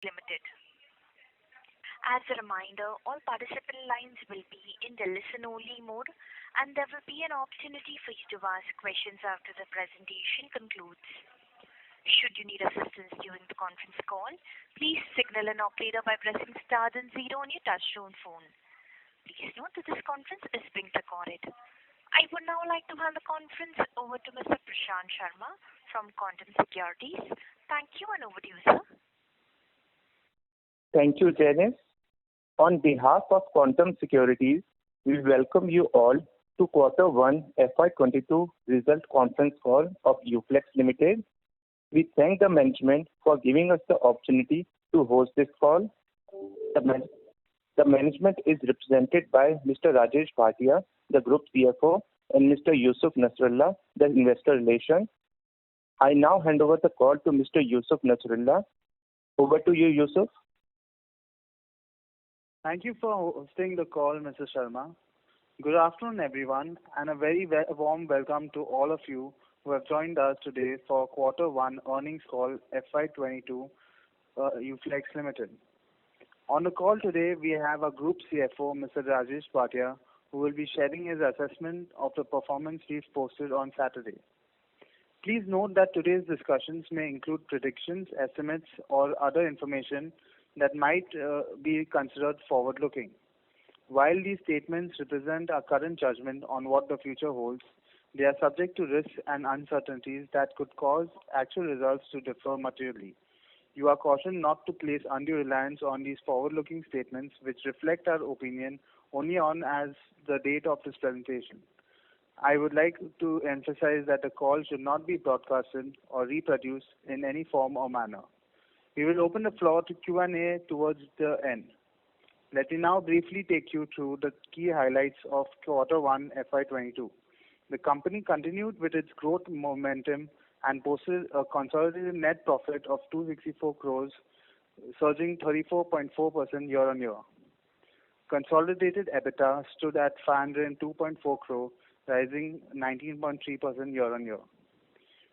Limited. As a reminder, all participant lines will be in the listen-only mode, and there will be an opportunity for you to ask questions after the presentation concludes. Should you need assistance during the conference call, please signal an operator by pressing star then zero on your touchtone phone. Please note that this conference is being recorded. I would now like to hand the conference over to Mr. Prashant Sharma from Quantum Securities. Thank you, and over to you, sir. Thank you, Janice. On behalf of Quantum Securities, we welcome you all to Q1 FY22 result conference call of Uflex Limited. We thank the management for giving us the opportunity to host this call. The management is represented by Mr. Rajesh Bhatia, the Group CFO, and Mr. Yusuf Nasrallah, the Investor Relations. I now hand over the call to Mr. Yusuf Nasrallah. Over to you, Yusuf. Thank you for hosting the call, Mr. Sharma. Good afternoon, everyone, and a very warm welcome to all of you who have joined us today for Q1 earnings call FY22 Uflex Limited. On the call today, we have our Group CFO, Mr. Rajesh Bhatia, who will be sharing his assessment of the performance we've posted on Saturday. Please note that today's discussions may include predictions, estimates, or other information that might be considered forward-looking. While these statements represent our current judgment on what the future holds, they are subject to risks and uncertainties that could cause actual results to differ materially. You are cautioned not to place undue reliance on these forward-looking statements, which reflect our opinion only on as the date of this presentation. I would like to emphasize that the call should not be broadcasted or reproduced in any form or manner. We will open the floor to Q&A towards the end. Let me now briefly take you through the key highlights of Q1 FY22. The company continued with its growth momentum and posted a consolidated net profit of 264 crores, surging 34.4% year-on-year. Consolidated EBITDA stood at 502.4 crore, rising 19.3% year-on-year.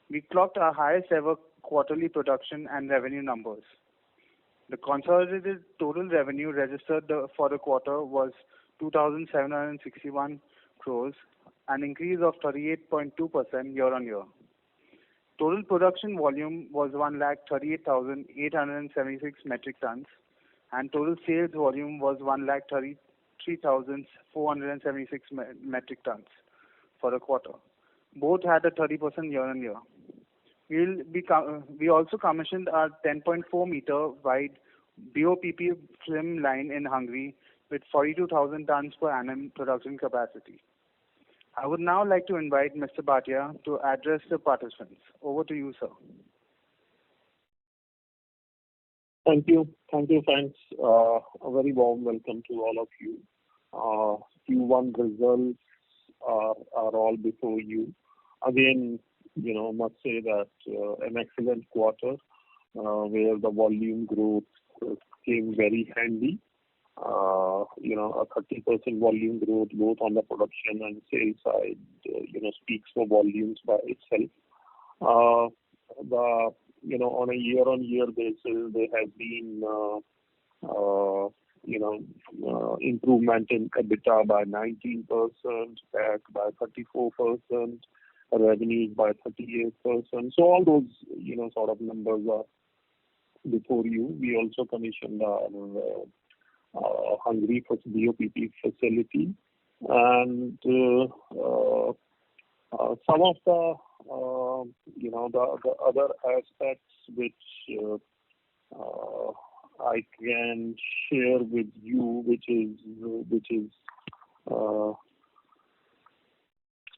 We clocked our highest ever quarterly production and revenue numbers. The consolidated total revenue registered for the quarter was 2,761 crores, an increase of 38.2% year-on-year. Total production volume was 1,38,876 metric tons, and total sales volume was 1,33,476 metric tons for the quarter. Both had a 30% year-on-year. We also commissioned our 10.4 meter wide BOPP film line in Hungary with 42,000 tons per annum production capacity. I would now like to invite Mr. Bhatia to address the participants. Over to you, sir. Thank you. Thanks. A very warm welcome to all of you. Q1 results are all before you. Again, must say that an excellent quarter where the volume growth came very handy. A 30% volume growth both on the production and sales side, speaks for volumes by itself. On a year-on-year basis, there has been, improvement in EBITDA by 19%, PAT by 34%, revenues by 38%. So all those, sort of numbers are before you. We also commissioned our Hungary for BOPP facility, and some of the other aspects which I can share with you, which is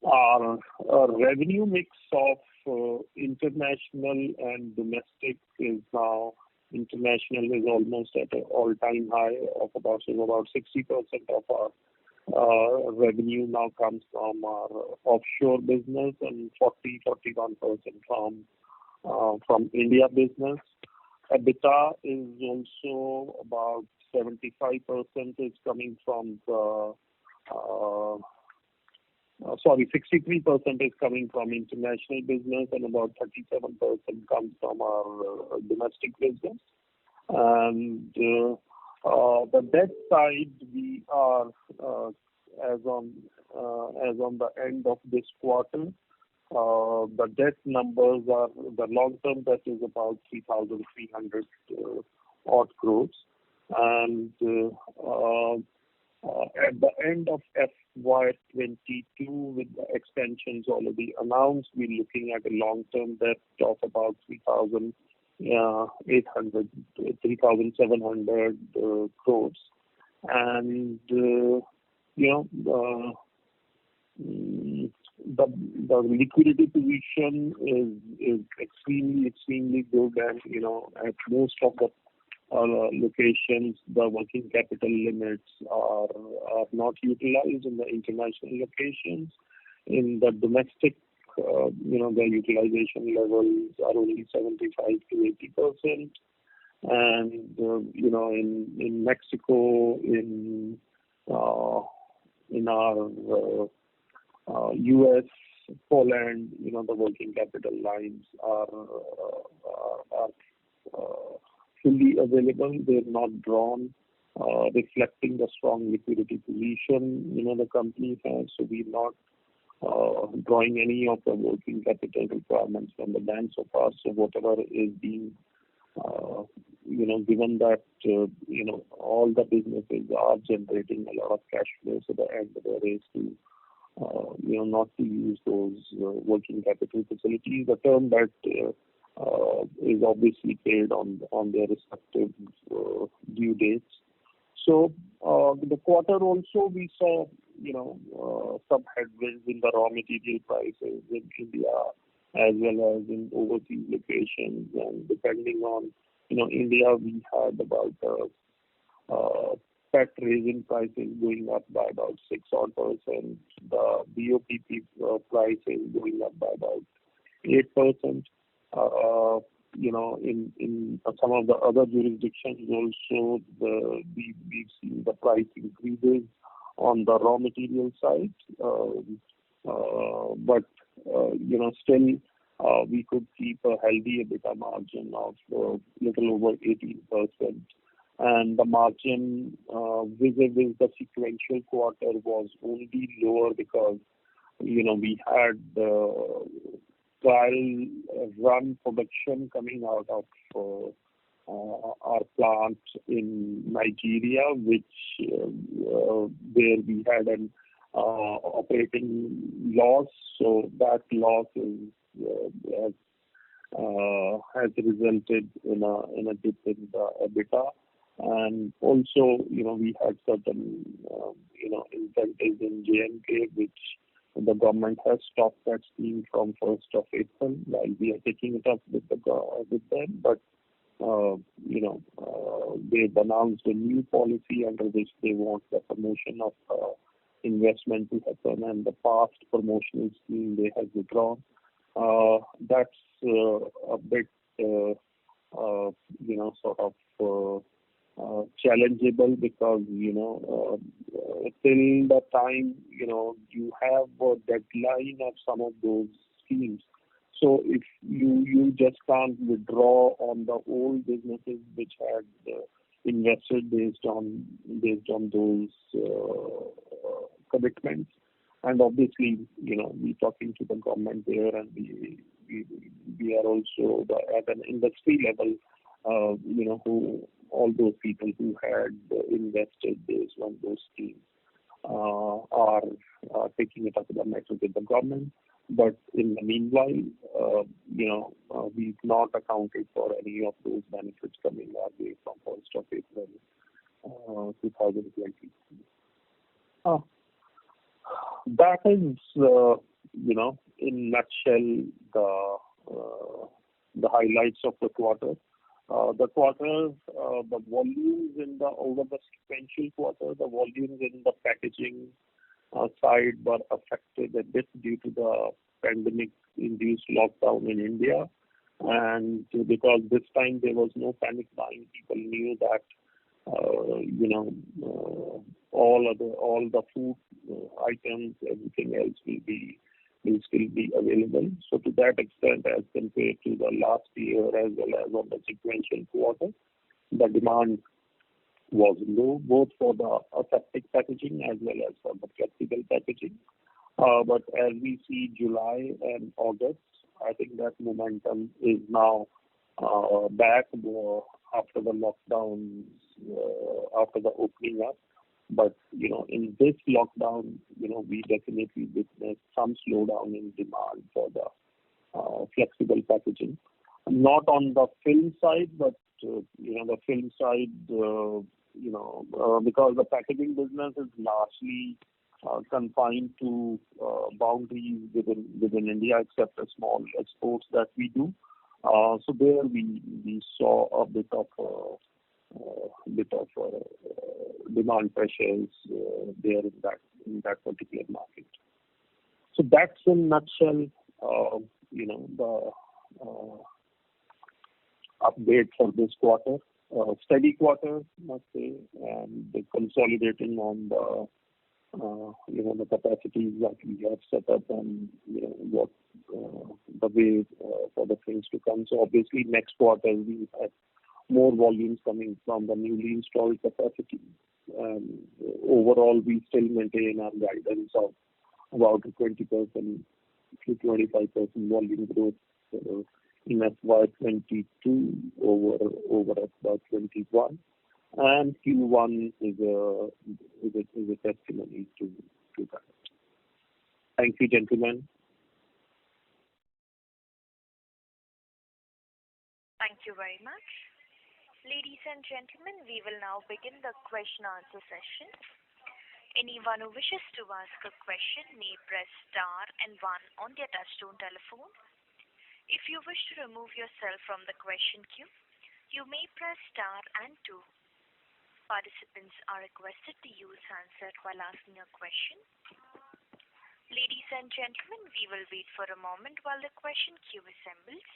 our revenue mix of international and domestic is now. International is almost at an all-time high of about 60% of our revenue now comes from our offshore business and 41% from India business. EBITDA is also about 75% is coming from the 63% is coming from international business and about 37% comes from our domestic business. And the debt side, we are as on the end of this quarter, the debt numbers are, the long-term debt is about 3,300 odd crores. And at the end of FY22, with the extensions already announced, we're looking at a long-term debt of about 3,700 crores. And the liquidity position is extremely good, and at most of the locations, the working capital limits are not utilized in the international locations. In the domestic, the utilization levels are only 75 to 80%. And in Mexico, in our US, Poland, the working capital lines are fully available. They're not drawn, reflecting the strong liquidity position the company has. So we're not drawing any of the working capital requirements from the bank so far. So whatever is being given that all the businesses are generating a lot of cash flow, so the endeavor is to not to use those working capital facilities. The term that is obviously paid on their respective due dates. So the quarter also we saw some headwinds in the raw material prices in India as well as in overseas locations. And depending on India, we had about PET resin prices going up by about 6 odd percent. The BOPP prices going up by about 8%. In some of the other jurisdictions also, we've seen the price increases on the raw material side. But still we could keep a healthy EBITDA margin of little over 18%. And the margin vis-a-vis the sequential quarter was only lower because we had trial run production coming out of our plant in Nigeria, which where we had an operating loss. So that loss has resulted in a dip in the EBITDA. And also, we had certain, incentives in JNK, which the government has stopped that scheme from 1st of April, while we are taking it up with them. But, they've announced a new policy under which they want the promotion of investment to happen, and the past promotional scheme they have withdrawn. That's a bit, sort of challengeable because, till the time, you have a deadline of some of those schemes. So if you just can't withdraw on the old businesses which had invested based on those commitments. And obviously, we talking to the government there, and we are also at an industry level, who all those people who had invested based on those schemes are taking it up with the government. But in the meanwhile, we've not accounted for any of those benefits coming our way from 1st of April 2020. That is, in nutshell, the highlights of the quarter. The quarter, the volumes over the sequential quarter, the volumes in the packaging side were affected a bit due to the pandemic-induced lockdown in India. And because this time there was no panic buying, people knew that all the food items, everything else will still be available. So to that extent, as compared to the last year as well as on the sequential quarter, the demand was low, both for the aseptic packaging as well as for the flexible packaging. But as we see July and August, I think that momentum is now back after the lockdowns, after the opening up. But in this lockdown, we definitely witnessed some slowdown in demand for the flexible packaging. Not on the film side, but the film side, because the packaging business is largely confined to boundaries within India, except the small exports that we do. So there we saw a bit of demand pressures there in that particular market. So that's in a nutshell, the update for this quarter. Steady quarter, must say, and consolidating on the capacities that we have set up and what the way for the things to come. So obviously next quarter we have more volumes coming from the newly installed capacity. And overall, we still maintain our guidance of about 20% to 25% volume growth in FY22 over FY21. And Q1 is a testimony to that. Thank you, gentlemen. Thank you very much. Ladies and gentlemen, we will now begin the question-answer session. Anyone who wishes to ask a question may press star and 1 on their touchtone telephone. If you wish to remove yourself from the question queue, you may press star and 2. Participants are requested to use handset while asking a question. Ladies and gentlemen, we will wait for a moment while the question queue assembles.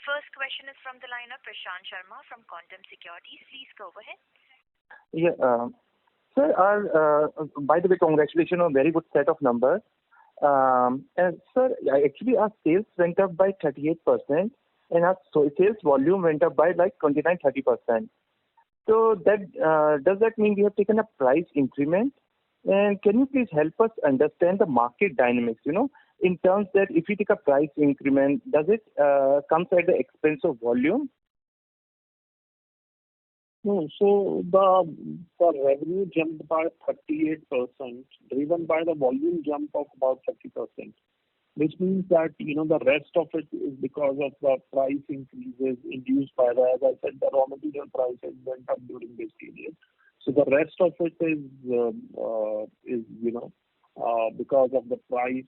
The first question is from the line of Prashant Sharma from Quantum Securities. Please go ahead. Yeah, sir, by the way, congratulations on a very good set of numbers. And sir, actually our sales went up by 38% and our sales volume went up by like 29-30%. So that does that mean we have taken a price increment? And can you please help us understand the market dynamics, in terms that if you take a price increment, does it come at the expense of volume? No, so the revenue jumped by 38%, driven by the volume jump of about 30%, which means that the rest of it is because of the price increases induced by as I said, the raw material prices went up during this period. So the rest of it is because of the price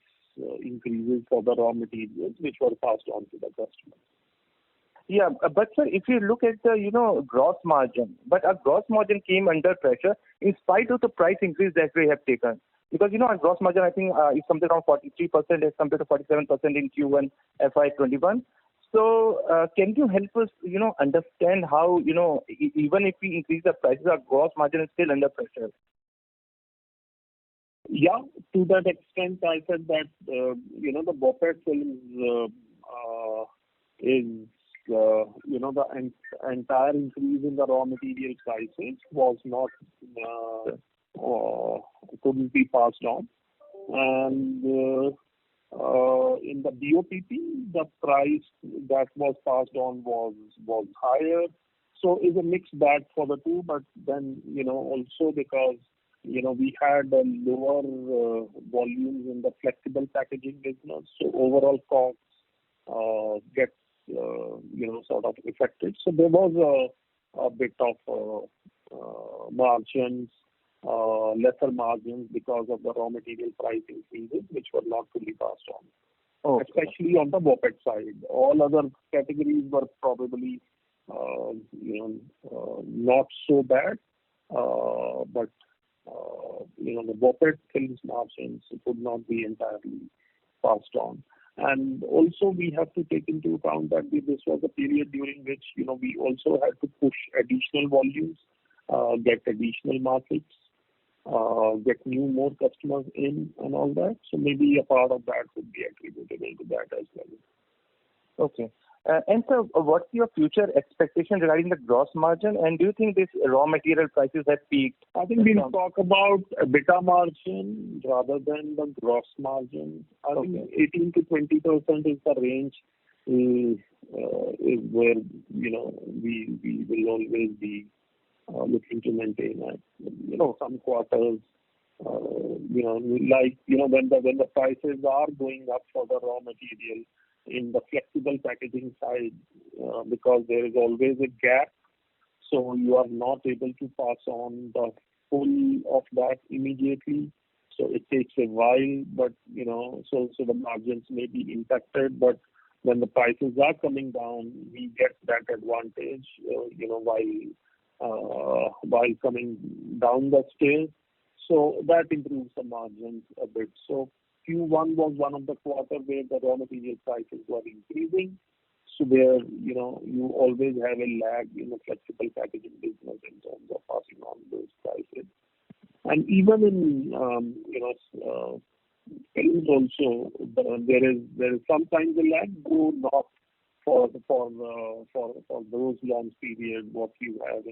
increases for the raw materials which were passed on to the customers. Yeah, but sir, if you look at the gross margin, but our gross margin came under pressure in spite of the price increase that we have taken. Because our gross margin I think is something around 43% as compared to 47% in Q1 FY21. So can you help us understand how even if we increase the prices, our gross margin is still under pressure? Yeah, to that extent, I said that the BOPET films is the entire increase in the raw material prices was not couldn't be passed on, and in the BOPP the price that was passed on was higher. So it's a mixed bag for the two, but then also because we had a lower volumes in the flexible packaging business, so overall costs get sort of affected. So there was a bit of margins, lesser margins because of the raw material price increases, which were not fully passed on. Okay. Especially on the BOPET side. All other categories were probably not so bad, but the BOPET films margins could not be entirely passed on. And also we have to take into account that this was a period during which we also had to push additional volumes, get additional markets. get more customers in and all that. So maybe a part of that would be attributable to that as well. Okay. And sir, what's your future expectation regarding the gross margin? And do you think these raw material prices have peaked? I think we'll talk about EBITDA margin rather than the gross margin. I think 18 to 20% is the range, is where we will always be looking to maintain at. Some quarters, when the prices are going up for the raw material in the flexible packaging side, because there is always a gap, so you are not able to pass on the full of that immediately. So it takes a while, but so the margins may be impacted. But when the prices are coming down, we get that advantage, while coming down the scale. So that improves the margins a bit. So Q1 was one of the quarters where the raw material prices were increasing. So there, you always have a lag in the flexible packaging business in terms of passing on those prices. And even in, films also, there is sometimes a lag, though not for those long periods what you have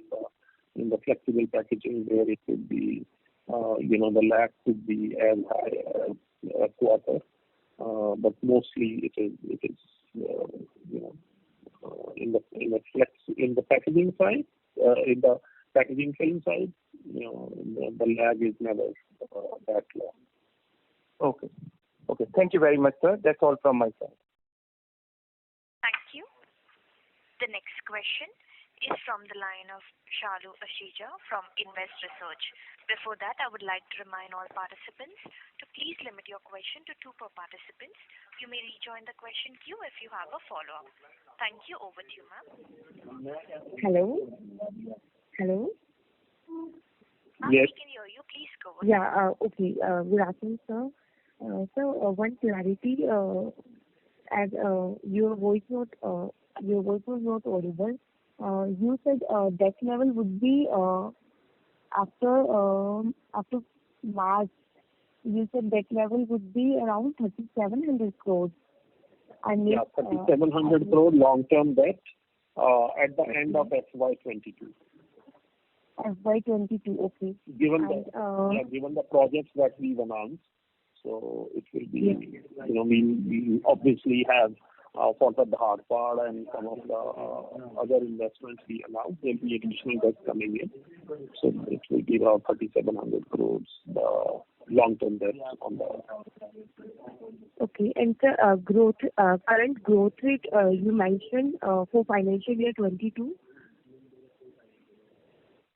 in the flexible packaging, where it could be, the lag could be as high as a quarter, but mostly it is in the packaging side, in the packaging film side, the lag is never that long. Okay. Thank you very much, sir. That's all from my side. Thank you. The next question is from the line of Shalu Ashija from Invest Research. Before that, I would like to remind all participants to please limit your question to 2 per participant. You may rejoin the question queue if you have a follow-up. Thank you. Over to you, ma'am. Hello. Yes. We can hear you. Please go ahead. Yeah. Okay. Good afternoon, sir. One clarity. As your voice was not audible. You said debt level would be after March. You said debt level would be around 3,700 crores. 3,700 crore long-term debt at the end of FY22. FY22, okay. Given the projects that we've announced, so it will be, we obviously have for the Bharpad and some of the other investments we announced, there will be additional debt coming in. So it will be around 3,700 crores, the long-term debt on the. Okay. And the current growth rate you mentioned for financial year 22?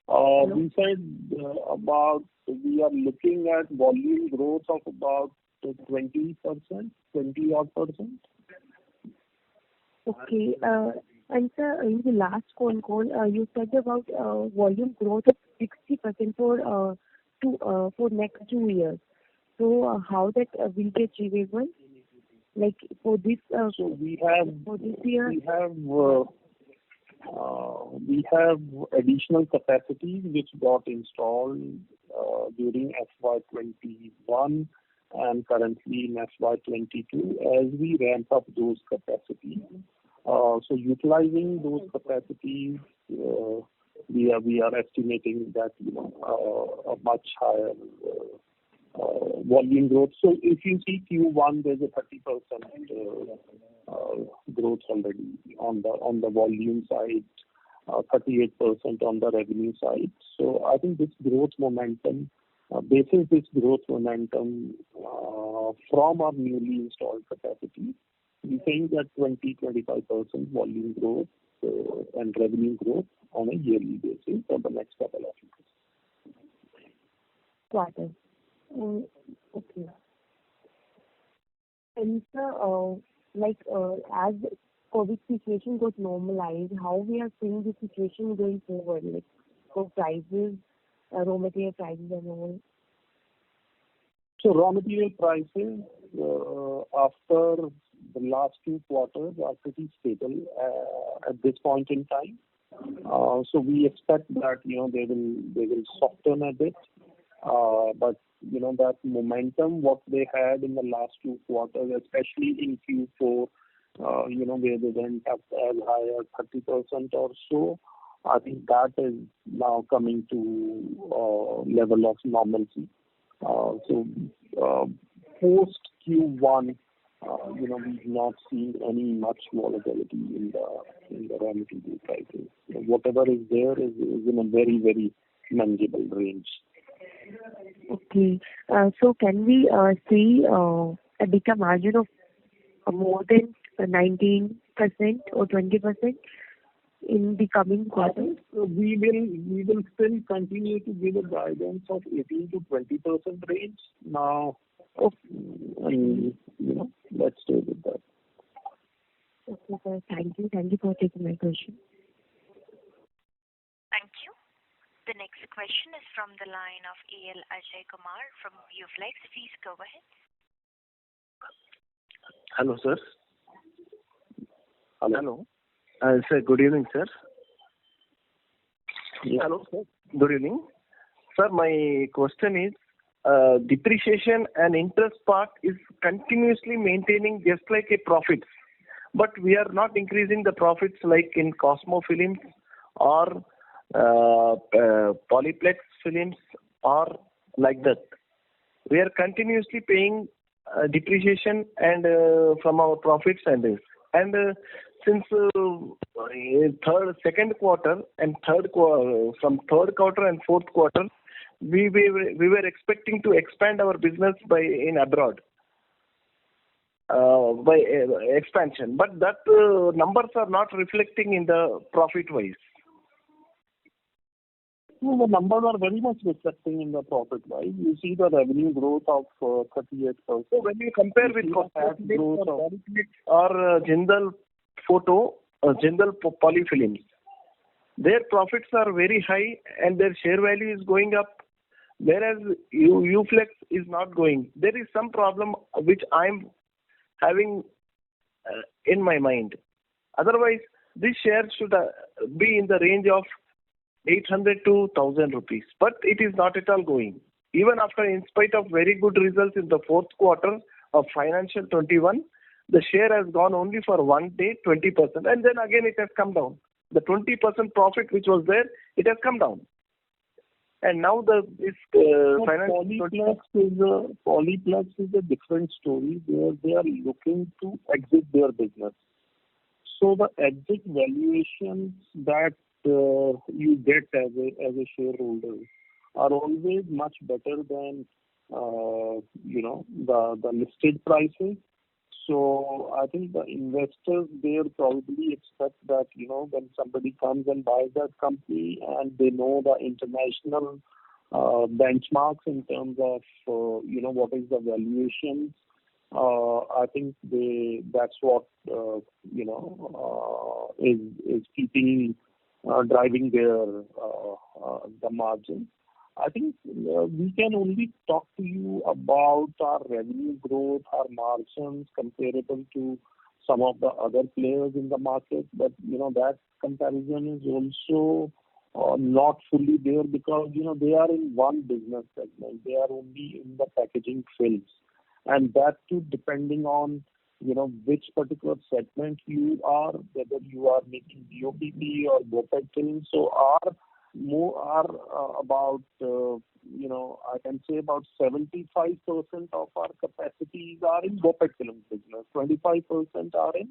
We said we are looking at volume growth of about 20%, 20-odd%. Okay. And sir, in the last phone call, you said about volume growth of 60% for next 2 years. So how that will be achievable? Like for this so we have for this year? We have additional capacities which got installed during FY21 and currently in FY22 as we ramp up those capacities. So utilizing those capacities, we are estimating that a much higher volume growth. So if you see Q1, there's a 30% growth already on the volume side, 38% on the revenue side. So I think this growth momentum, basis this growth momentum from our newly installed capacity, we think that 20-25% volume growth and revenue growth on a yearly basis for the next couple of years. Got it. Okay. And sir, as COVID situation got normalized, how we are seeing the situation going forward, like for prices, raw material prices and all? So raw material prices after the last 2 quarters are pretty stable at this point in time. So we expect that they will soften a bit But that momentum what they had in the last 2 quarters, especially in Q4, where they went up as high as 30% or so, I think that is now coming to level of normalcy. So post Q1, we've not seen any much volatility in the raw material prices. Whatever is there is in a very, very manageable range. Okay. So can we see EBITDA margin of more than 19% or 20% in the coming quarters? We will still continue to give a guidance of 18 to 20% range. Now, let's stay with that. Okay, sir. Thank you. Thank you for taking my question. Thank you. The next question is from the line of A.L. Ajay Kumar from Uflex. Please go ahead. Hello, sir. Hello. Sir, good evening, sir. Yeah. Hello, sir. Good evening. Sir, my question is, depreciation and interest part is continuously maintaining just like a profit, but we are not increasing the profits like in Cosmo Films or Polyplex Films or like that. We are continuously paying depreciation and from our profits and this. And since second quarter and from third quarter and fourth quarter, we were expecting to expand our business in abroad by expansion, but that numbers are not reflecting in the profit wise. No, the numbers are very much reflecting in the profit wise. You see the revenue growth of 38%. So when you compare with or Jindal Photo, Jindal Polyfilms, their profits are very high and their share value is going up, whereas Uflex is not going. There is some problem which I'm having in my mind. Otherwise, this share should be in the range of 800 to 1,000 rupees, but it is not at all going. Even after, in spite of very good results in the fourth quarter of financial 21, the share has gone only for one day, 20%, and then again it has come down. The 20% profit which was there, it has come down. And now this Polyplex is a different story where they are looking to exit their business. So the exit valuations that you get as a shareholder are always much better than the listed prices. So I think the investors there probably expect that when somebody comes and buys that company and they know the international benchmarks in terms of what is the valuation. I think that's what is keeping driving the margin. I think we can only talk to you about our revenue growth, our margins comparable to some of the other players in the market, but that comparison is also not fully there because they are in one business segment. They are only in the packaging films, and that too depending on which particular segment you are, whether you are making BOPP or BOPET films. So our about I can say about 75% of our capacities are in BOPET film business, 25% are in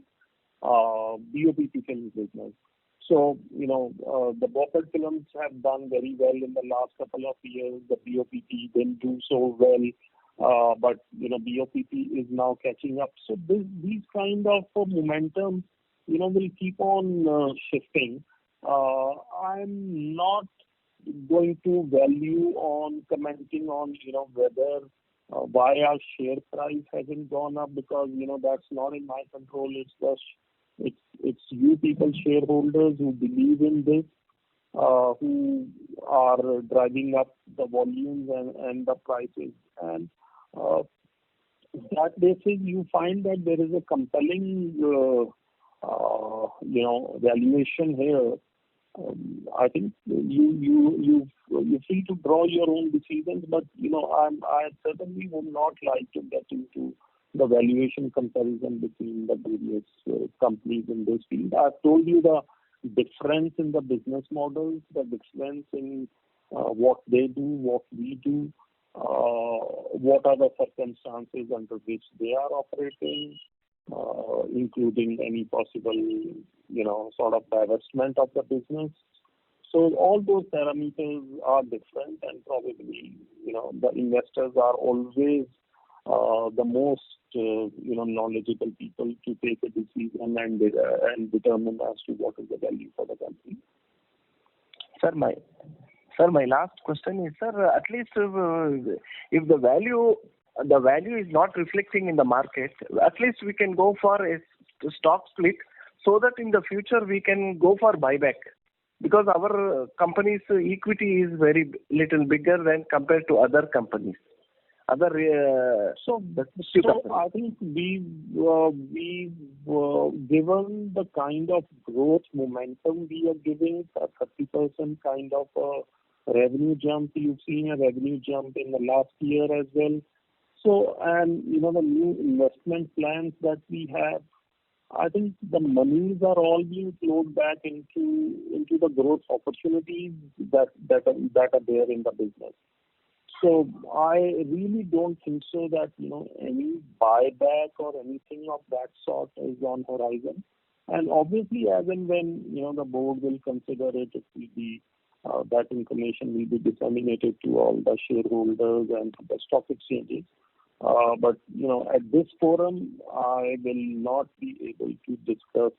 BOPP film business. So the BOPET films have done very well in the last couple of years. The BOPP didn't do so well. But BOPP is now catching up. So these kind of momentum, will keep on shifting. I'm not going to value on commenting on whether why our share price hasn't gone up because that's not in my control. It's you people shareholders who believe in this, who are driving up the volumes and the prices. And that basis, you find that there is a compelling, valuation here. I think you've you're free to draw your own decisions, but I certainly would not like to get into the valuation comparison between the various companies in this field. I've told you the difference in the business models, the difference in what they do, what we do, what are the circumstances under which they are operating, including any possible, sort of divestment of the business. So all those parameters are different, and probably, the investors are always the most, knowledgeable people to take a decision and determine as to what is the value for the company. Sir, my last question is, sir, at least if the value is not reflecting in the market, at least we can go for a stock split so that in the future we can go for buyback, because our company's equity is very little bigger than compared to other companies. So I think we've given the kind of growth momentum we are giving, a 30% kind of revenue jump. You've seen a revenue jump in the last year as well. So, and the new investment plans that we have, I think the monies are all being flowed back into the growth opportunities that are there in the business. So I really don't think so that any buyback or anything of that sort is on horizon. And obviously, as and when the board will consider it, it will be that information will be disseminated to all the shareholders and to the stock exchanges. But at this forum, I will not be able to discuss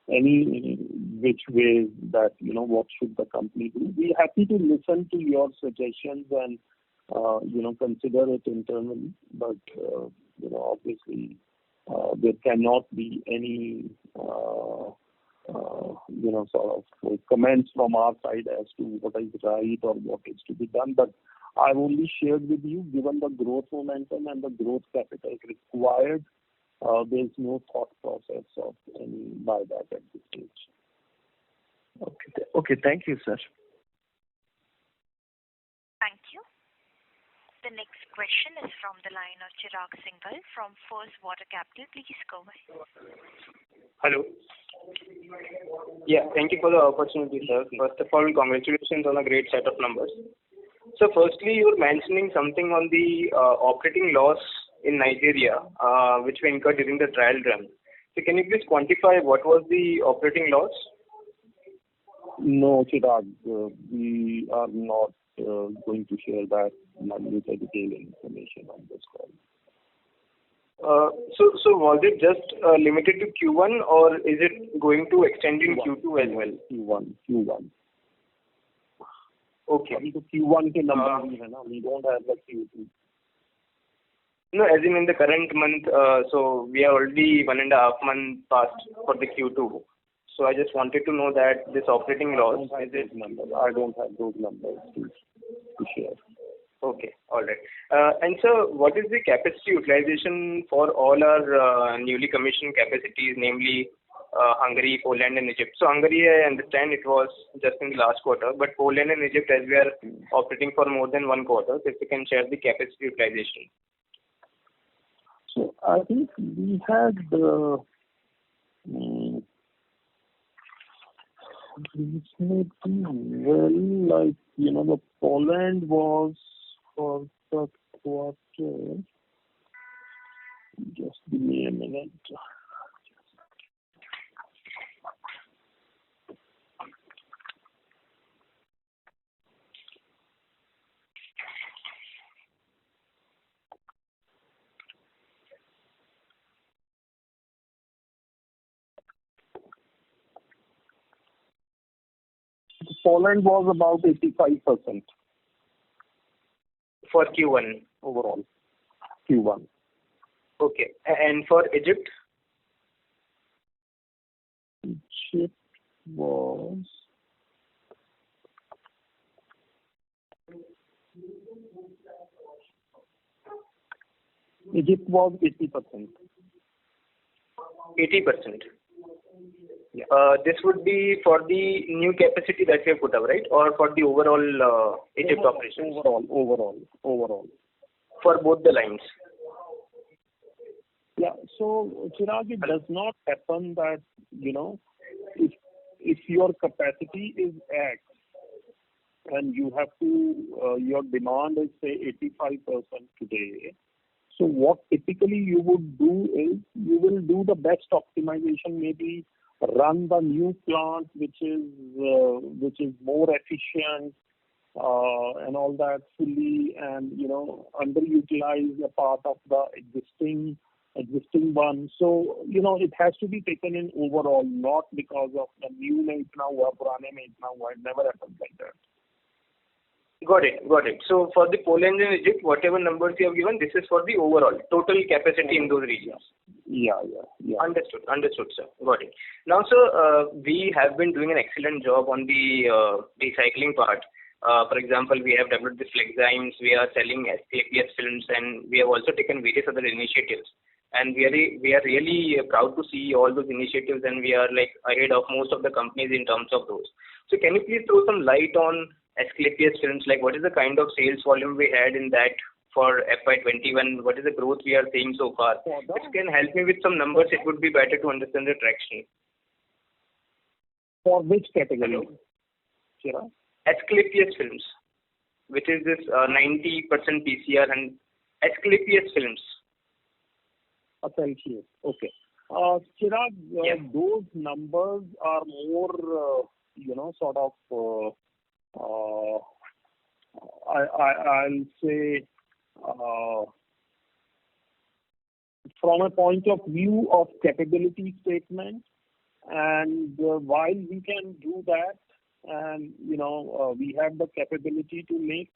any which ways that what should the company do. We're happy to listen to your suggestions and consider it internally, but obviously there cannot be any sort of comments from our side as to what is right or what is to be done. But I've only shared with you, given the growth momentum and the growth capital required, there's no thought process of any buyback at this stage. Okay. Thank you, sir. Thank you. The next question is from the line of Chirag Singhal from First Water Capital. Please go ahead. Hello. Yeah, thank you for the opportunity, sir. First of all, congratulations on a great set of numbers. So firstly, you were mentioning something on the operating loss in Nigeria, which we incurred during the trial run. So can you please quantify what was the operating loss? No, Chirag, we are not going to share that minute detailed information on this call. So was it just limited to Q1, or is it going to extend in Q2 as well? Q1. Okay. तो Q1 के number भी है ना, we don't have the Q2. No, as in the current month, so we are already 1.5 months past for the Q2. So I just wanted to know that this operating loss, I don't have those numbers to share. Okay, all right. And so what is the capacity utilization for all our newly commissioned capacities, namely Hungary, Poland and Egypt? So Hungary, I understand it was just in the last quarter, but Poland and Egypt, as we are operating for more than 1 quarter, so if you can share the capacity utilization. So I think we had the Poland was for the quarter. Just give me a minute. Poland was about 85% for Q1 overall. Q1. Okay. And for Egypt? Egypt was Egypt was 80%. 80%. This would be for the new capacity that we have put up, right? Or for the overall Egypt operations? Overall. For both the lines? Yeah. So, Chirag, it does not happen that, if your capacity is X and you have to, your demand is, say, 85% today. So what typically you would do is you will do the best optimization, maybe run the new plant, which is more efficient, and all that fully, and underutilize a part of the existing one. So it has to be taken in overall, not because of the new mein itna hua, purane mein itna hua. It never happens like that. Got it. So for the Poland and Egypt, whatever numbers you have given, this is for the overall total capacity in those regions. Yeah. Understood, sir. Got it. Now, sir, we have been doing an excellent job on the recycling part. For example, we have developed the Flexzymes, we are selling SPAPS films, and we have also taken various other initiatives. And we are really proud to see all those initiatives, and we are like ahead of most of the companies in terms of those. So can you please throw some light on SPAPS films? Like, what is the kind of sales volume we had in that for FY21? What is the growth we are seeing so far? If you can help me with some numbers, it would be better to understand the traction. For which category? Chirag? SPAPS films, which is this 90% PCR and SPAPS films. Okay. Chirag, those numbers are more, sort of, I'll say, from a point of view of capability statement, and while we can do that, and we have the capability to make,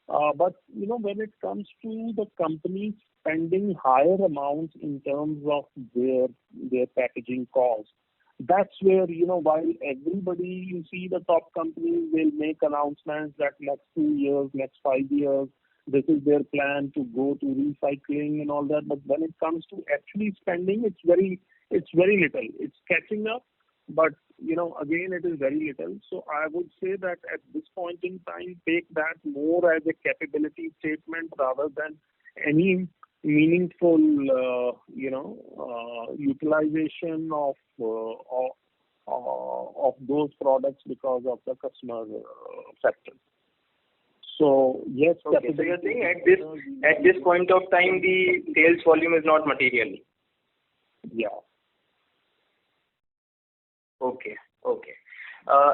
but when it comes to the company spending higher amounts in terms of their packaging cost, that's where, while everybody, you see the top companies will make announcements that next 2 years, next 5 years, this is their plan to go to recycling and all that. But when it comes to actually spending, it's very little. It's catching up, but again, it is very little. So I would say that at this point in time, take that more as a capability statement rather than any meaningful, utilization of those products because of the customer factor. So yes, okay. So you're saying at this point of time, the sales volume is not material. Yeah. Okay.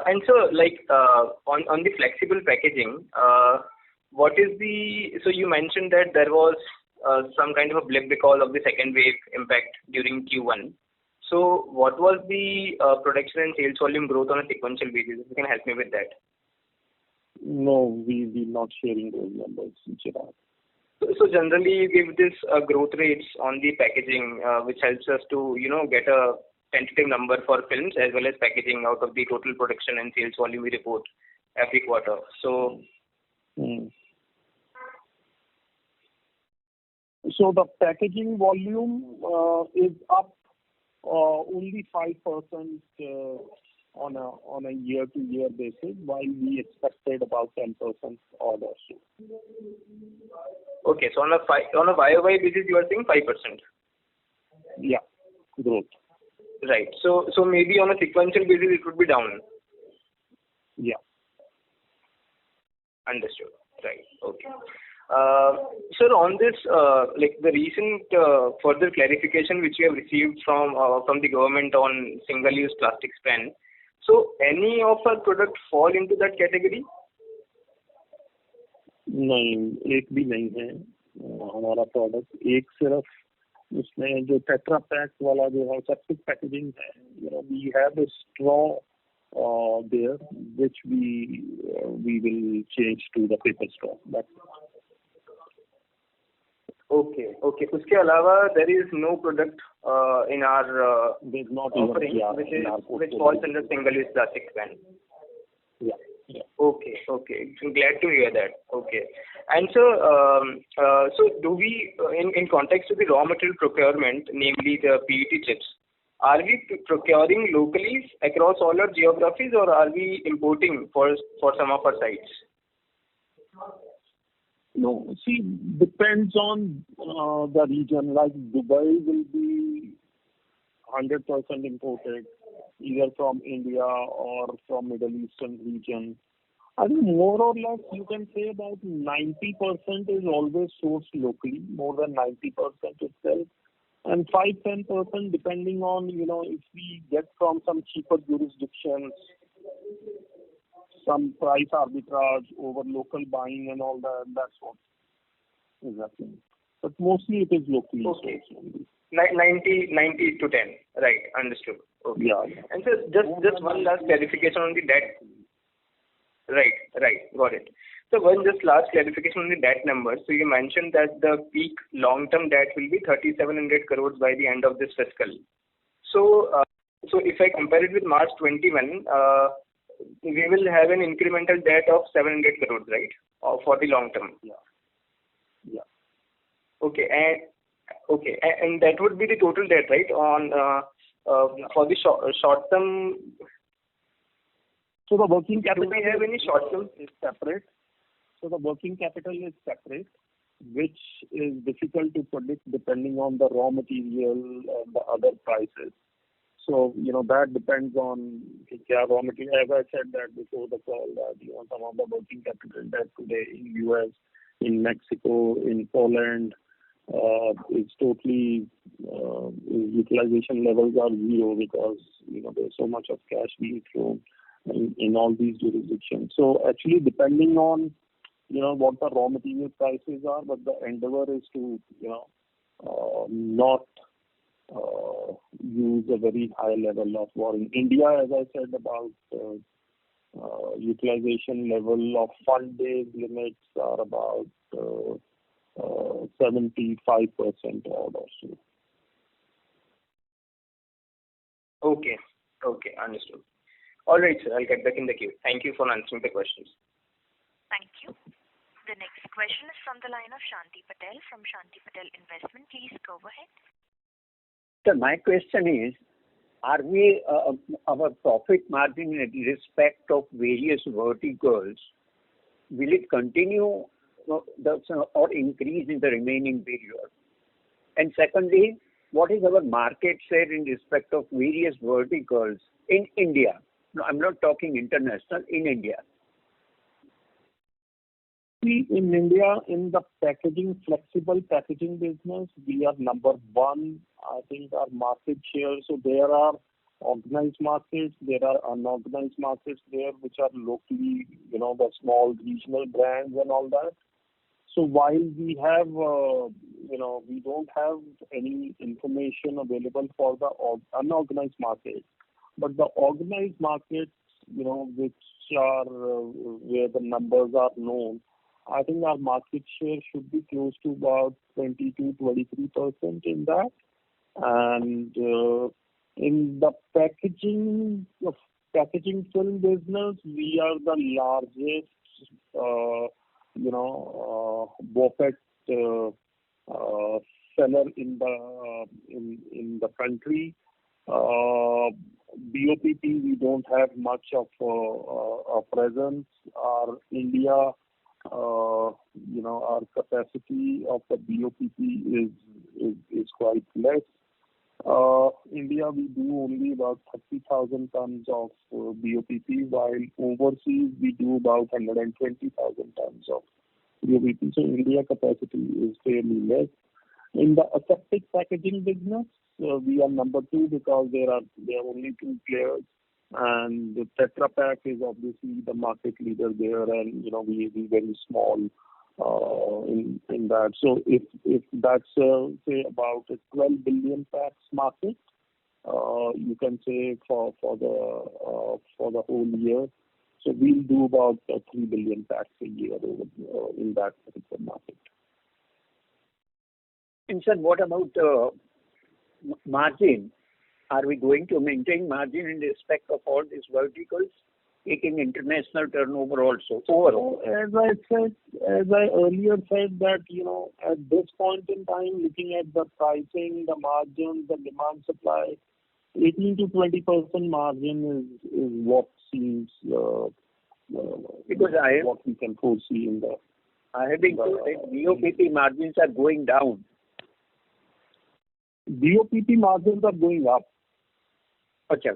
And so, like, on the flexible packaging, what is so you mentioned that there was some kind of a blip because of the second wave impact during Q1. So what was the production and sales volume growth on a sequential basis? If you can help me with that. No, we're not sharing those numbers, Chirag. So generally, you give this growth rates on the packaging, which helps us to, get a tentative number for films as well as packaging out of the total production and sales volume we report every quarter. So, So the packaging volume is up only 5% on a year-to-year basis, while we expected about 10% order. Okay, so on a YOY basis, you are saying 5%. Yeah, growth. Right. So maybe on a sequential basis, it would be down. Yeah. Understood. Right. Okay. Sir, on this, like the recent further clarification which we have received from the government on single-use plastic pen, so any of our products fall into that category? नहीं, एक भी नहीं है हमारा product. एक सिर्फ उसमें जो टेट्रा पैक वाला जो है सेप्टिक पैकेजिंग है, we have a straw there which we will change to the paper straw. That's it. Okay. उसके अलावा there is no product in our there's not offering which falls under single-use plastic pen. Yeah. Okay. I'm glad to hear that. Okay. And so do we, in context of the raw material procurement, namely the PET chips, are we procuring locally across all our geographies, or are we importing for some of our sites? No, see, depends on the region. Like Dubai will be 100% imported, either from India or from Middle Eastern region. I think more or less you can say about 90% is always sourced locally, more than 90% itself. And 5-10% depending on, if we get from some cheaper jurisdictions, some price arbitrage over local buying and all that, that's what is happening. But mostly it is locally Okay. sourced only. 90 to 10. Right. Understood. Okay. Yeah. And so just one last clarification on the debt. Right. Got it. So one just last clarification on the debt number. So you mentioned that the peak long-term debt will be 3,700 crores by the end of this fiscal. So if I compare it with March 21, we will have an incremental debt of 700 crores, right? For the long term. Yeah. Okay. And that would be the total debt, right? On for the short term. So the working capital Do we have any short term? is separate. So the working capital is separate, which is difficult to predict depending on the raw material and the other prices. So, that depends on raw material. As I said that before the call, that, some of the working capital debt today in US, in Mexico, in Poland, is totally, utilization levels are zero because, there's so much of cash being thrown in all these jurisdictions. So actually depending on, what the raw material prices are, but the endeavor is to, not use a very high level of borrowing. India, as I said, about utilization level of fund days limits are about 75% odd or so. Okay. Understood. All right, sir. I'll get back in the queue. Thank you for answering the questions. Thank you. The next question is from the line of Shanti Patel from Shanti Patel Investment. Please go ahead. So my question is, are we our profit margin in respect of various verticals, will it continue or increase in the remaining period? And secondly, what is our market share in respect of various verticals in India? No, I'm not talking international, in India. See, in India, in the flexible packaging business, we are number one. I think our market share, so there are organized markets, there are unorganized markets there, which are locally, the small regional brands and all that. So while we have, we don't have any information available for the unorganized market, but the organized markets, which are where the numbers are known, I think our market share should be close to about 22-23% in that. And in the packaging film business, we are the largest, BOPET seller in the country. BOPP, we don't have much of a presence. Our India, our capacity of the BOPP is quite less. India, we do only about 30,000 tons of BOPP, while overseas we do about 120,000 tons of BOPP. So India capacity is fairly less. In the aseptic packaging business, we are number two because there are only two players, and the Tetra Pak is obviously the market leader there, and we very small in that. So if that's say about a 12 billion packs market, you can say for the whole year. So we'll do about 3 billion packs a year in that particular market. And sir, what about margin? Are we going to maintain margin in respect of all these verticals, taking international turnover also overall? As I earlier said that, at this point in time, looking at the pricing, the margin, the demand supply, 18 to 20% margin is what seems Because what we can foresee in the. I have been told that BOPP margins are going down. BOPP margins are going up.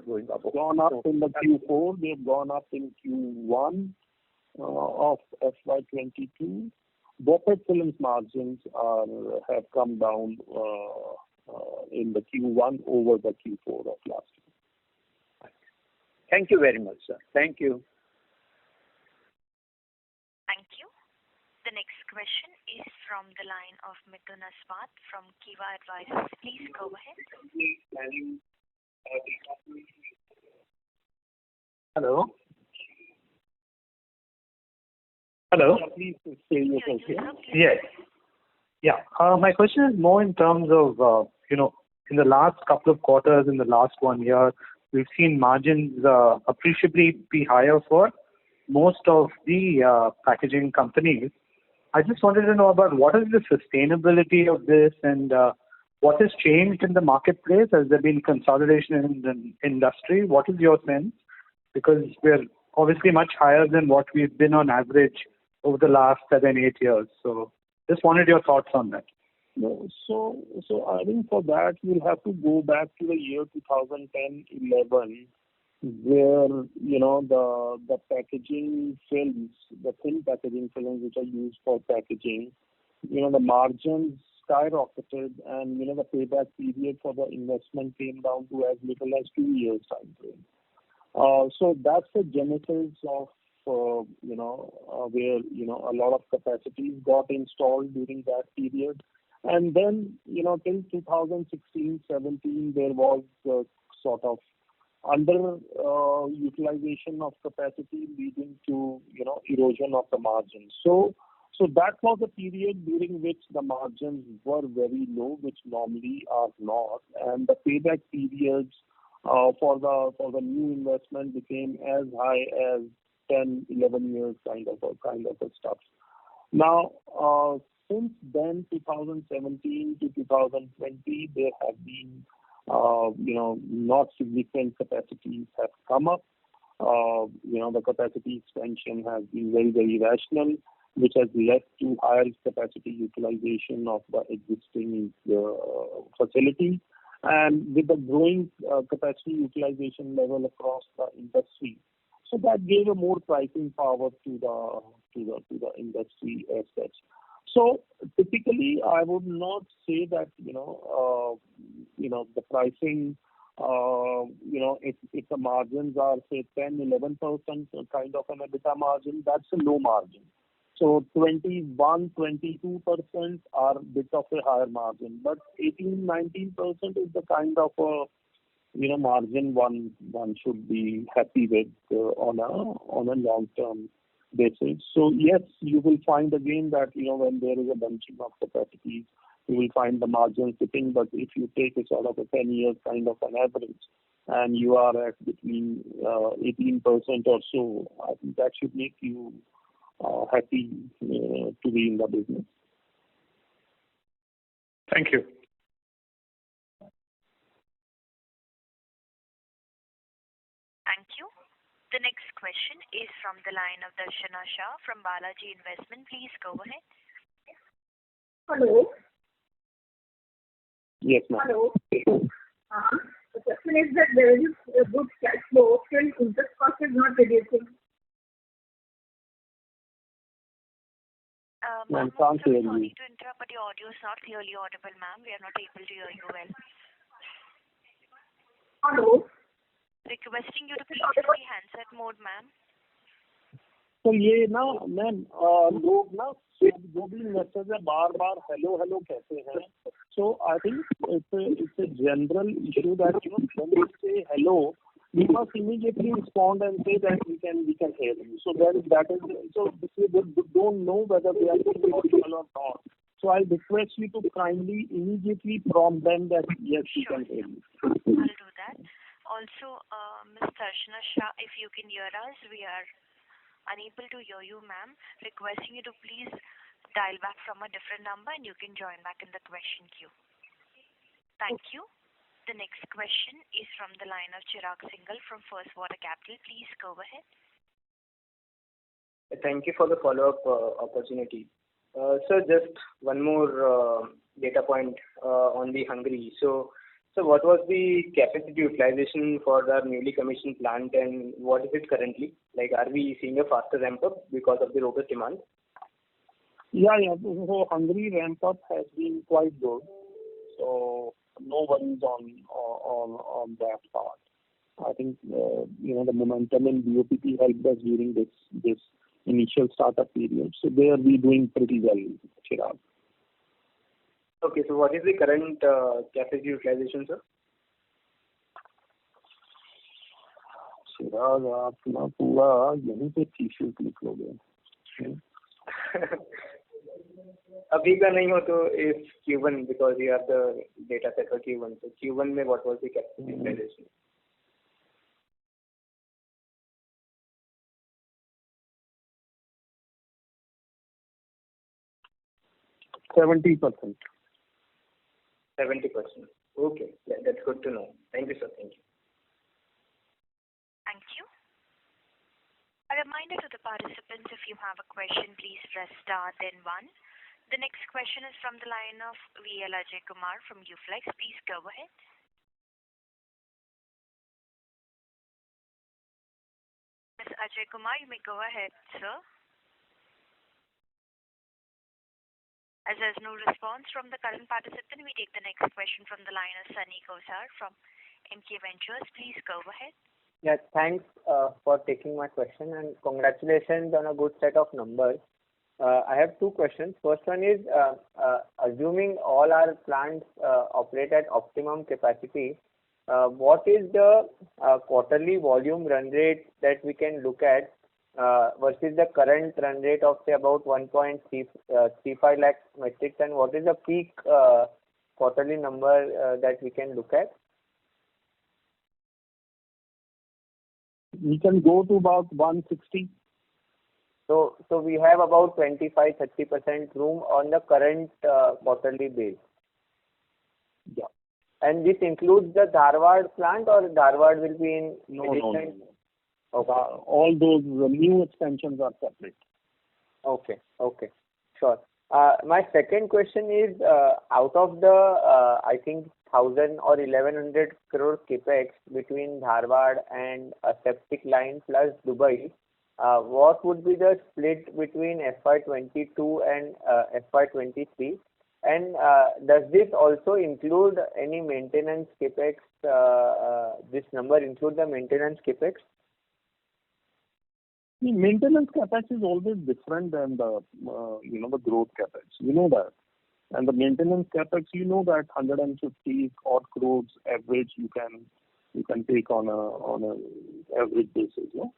Going up. Gone up in the Q4. They've gone up in Q1 of FY22. BOPET films margins have come down in the Q1 over the Q4 of last year. Thank you very much, sir. Thank you. Thank you. The next question is from the line of Mithun Aswath from Q1FY22. Please go ahead. Hello. Hello. Please say your question. Yes. Yeah. My question is more in terms of, in the last couple of quarters, in the last 1 year, we've seen margins appreciably be higher for most of the packaging companies. I just wanted to know about what is the sustainability of this and what has changed in the marketplace? Has there been consolidation in the industry? What is your sense? Because we're obviously much higher than what we've been on average over the last 7-8 years. So just wanted your thoughts on that. No, so I think for that you'll have to go back to the year 2010-11, where the packaging films, the thin packaging films which are used for packaging, the margins skyrocketed, and the payback period for the investment came down to as little as 2 years time frame. So that's the genesis of where a lot of capacities got installed during that period. And then till 2016-17 there was sort of under utilization of capacity leading to erosion of the margins. So that was a period during which the margins were very low, which normally are not, and the payback periods for the new investment became as high as 10-11 years kind of a stuff. Now since then, 2017 to 2020, there have been not significant capacities have come up. The capacity expansion has been very, very rational, which has led to higher capacity utilization of the existing facility. And with the growing capacity utilization level across the industry, so that gave a more pricing power to the industry as such. So typically, I would not say that the pricing if the margins are say 10-11% kind of an EBITDA margin, that's a low margin. So 21-22% are a bit of a higher margin, but 18-19% is the kind of margin one should be happy with on a long term basis. So yes, you will find again that when there is a bunching of capacities, you will find the margin sitting. But if you take a sort of a 10-year kind of an average, and you are at between 18% or so, I think that should make you happy to be in the business. Thank you. Thank you. The next question is from the line of Darshana Shah from Balaji Investment. Please go ahead. Hello. Yes, ma'am. Hello. The question is that there is a good cash flow, still interest cost is not reducing. Ma'am, can't hear you. Sorry to interrupt, but your audio is not clearly audible, ma'am. We are not able to hear you well. Hello. Requesting you to please be handset mode, ma'am. तो ये ना ma'am लोग ना जो भी message है बार hello कहते हैं. So I think it's a general issue that when you say hello, you must immediately respond and say that we can hear you. So then that is so we don't know whether they are audible or not. So I request you to kindly immediately prompt them that yes, we can hear you. I'll do that. Also, Ms. Darshana Shah, if you can hear us, we are unable to hear you, ma'am. Requesting you to please dial back from a different number and you can join back in the question queue. Thank you. The next question is from the line of Chirag Singhal from First Water Capital. Please go ahead. Thank you for the follow-up opportunity. Sir, just one more data point on the Hungary. So what was the capacity utilization for the newly commissioned plant, and what is it currently? Like, are we seeing a faster ramp-up because of the robust demand? Yeah. So Hungary ramp-up has been quite good. So no worries on that part. I think the momentum in BOPP helped us during this initial startup period. So there we're doing pretty well, Chirag. Okay, so what is the current capacity utilization, sir? चिराग आप ना पूरा यहीं पे tissue click हो गए अभी का नहीं हो तो इस Q1 because you have the data set for Q1. So Q1 में what was the capacity utilization? %70. 70%. Okay, yeah, that's good to know. Thank you, sir. Thank you. Thank you. A reminder to the participants, if you have a question, please press star then 1. The next question is from the line of VL Ajay Kumar from Uflex. Please go ahead. Mr. Ajay Kumar, you may go ahead, sir. As there is no response from the current participant, we take the next question from the line of Sunny Kosar from MK Ventures. Please go ahead. Yeah, thanks for taking my question and congratulations on a good set of numbers. I have two questions. First one is, assuming all our plants operate at optimum capacity, what is the quarterly volume run rate that we can look at versus the current run rate of say about 1.35 lakh metric ton? What is the peak quarterly number that we can look at? We can go to about 160. So we have about 25-30% room on the current quarterly base. Yeah. And this includes the Dharwad plant, or Dharwad will be in addition? No. Okay. All those new expansions are separate. Okay, sure. My second question is, out of the I think 1,000 or 1,100 crore capex between Dharwad and a septic line plus Dubai, what would be the split between FY22 and FY23? And does this also include any maintenance capex? This number include the maintenance capex? The maintenance capex is always different than the the growth capex. You know that. And the maintenance capex, that 150 odd crores average you can take on a average basis, no?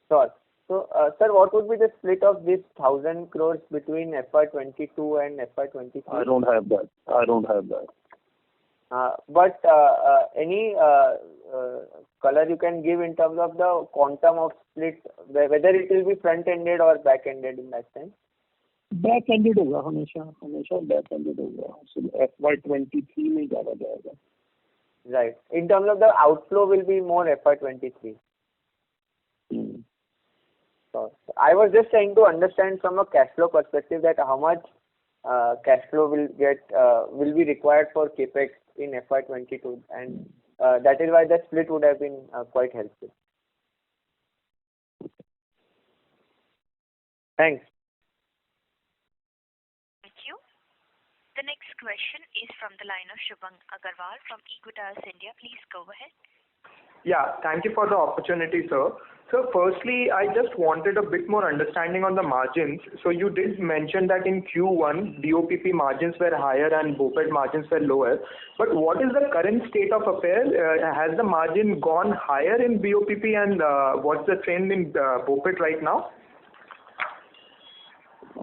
Sure. So, sir, what would be the split of this 1,000 crores between FY22 and FY23? I don't have that. But any color you can give in terms of the quantum of split, whether it will be front-ended or back-ended in that sense? Back-ended होगा हमेशा back-ended होगा. So FY23 में ज़्यादा जाएगा. Right. In terms of the outflow will be more FY23. So I was just trying to understand from a cash flow perspective that how much cash flow will be required for capex in FY22, and that is why the split would have been quite helpful. Thanks. Thank you. The next question is from the line of Shubham Agarwal from Equitas India. Please go ahead. Yeah, thank you for the opportunity, sir. So firstly, I just wanted a bit more understanding on the margins. So you did mention that in Q1, BOPP margins were higher and BOPET margins were lower. But what is the current state of affairs? Has the margin gone higher in BOPP, and what's the trend in BOPET right now?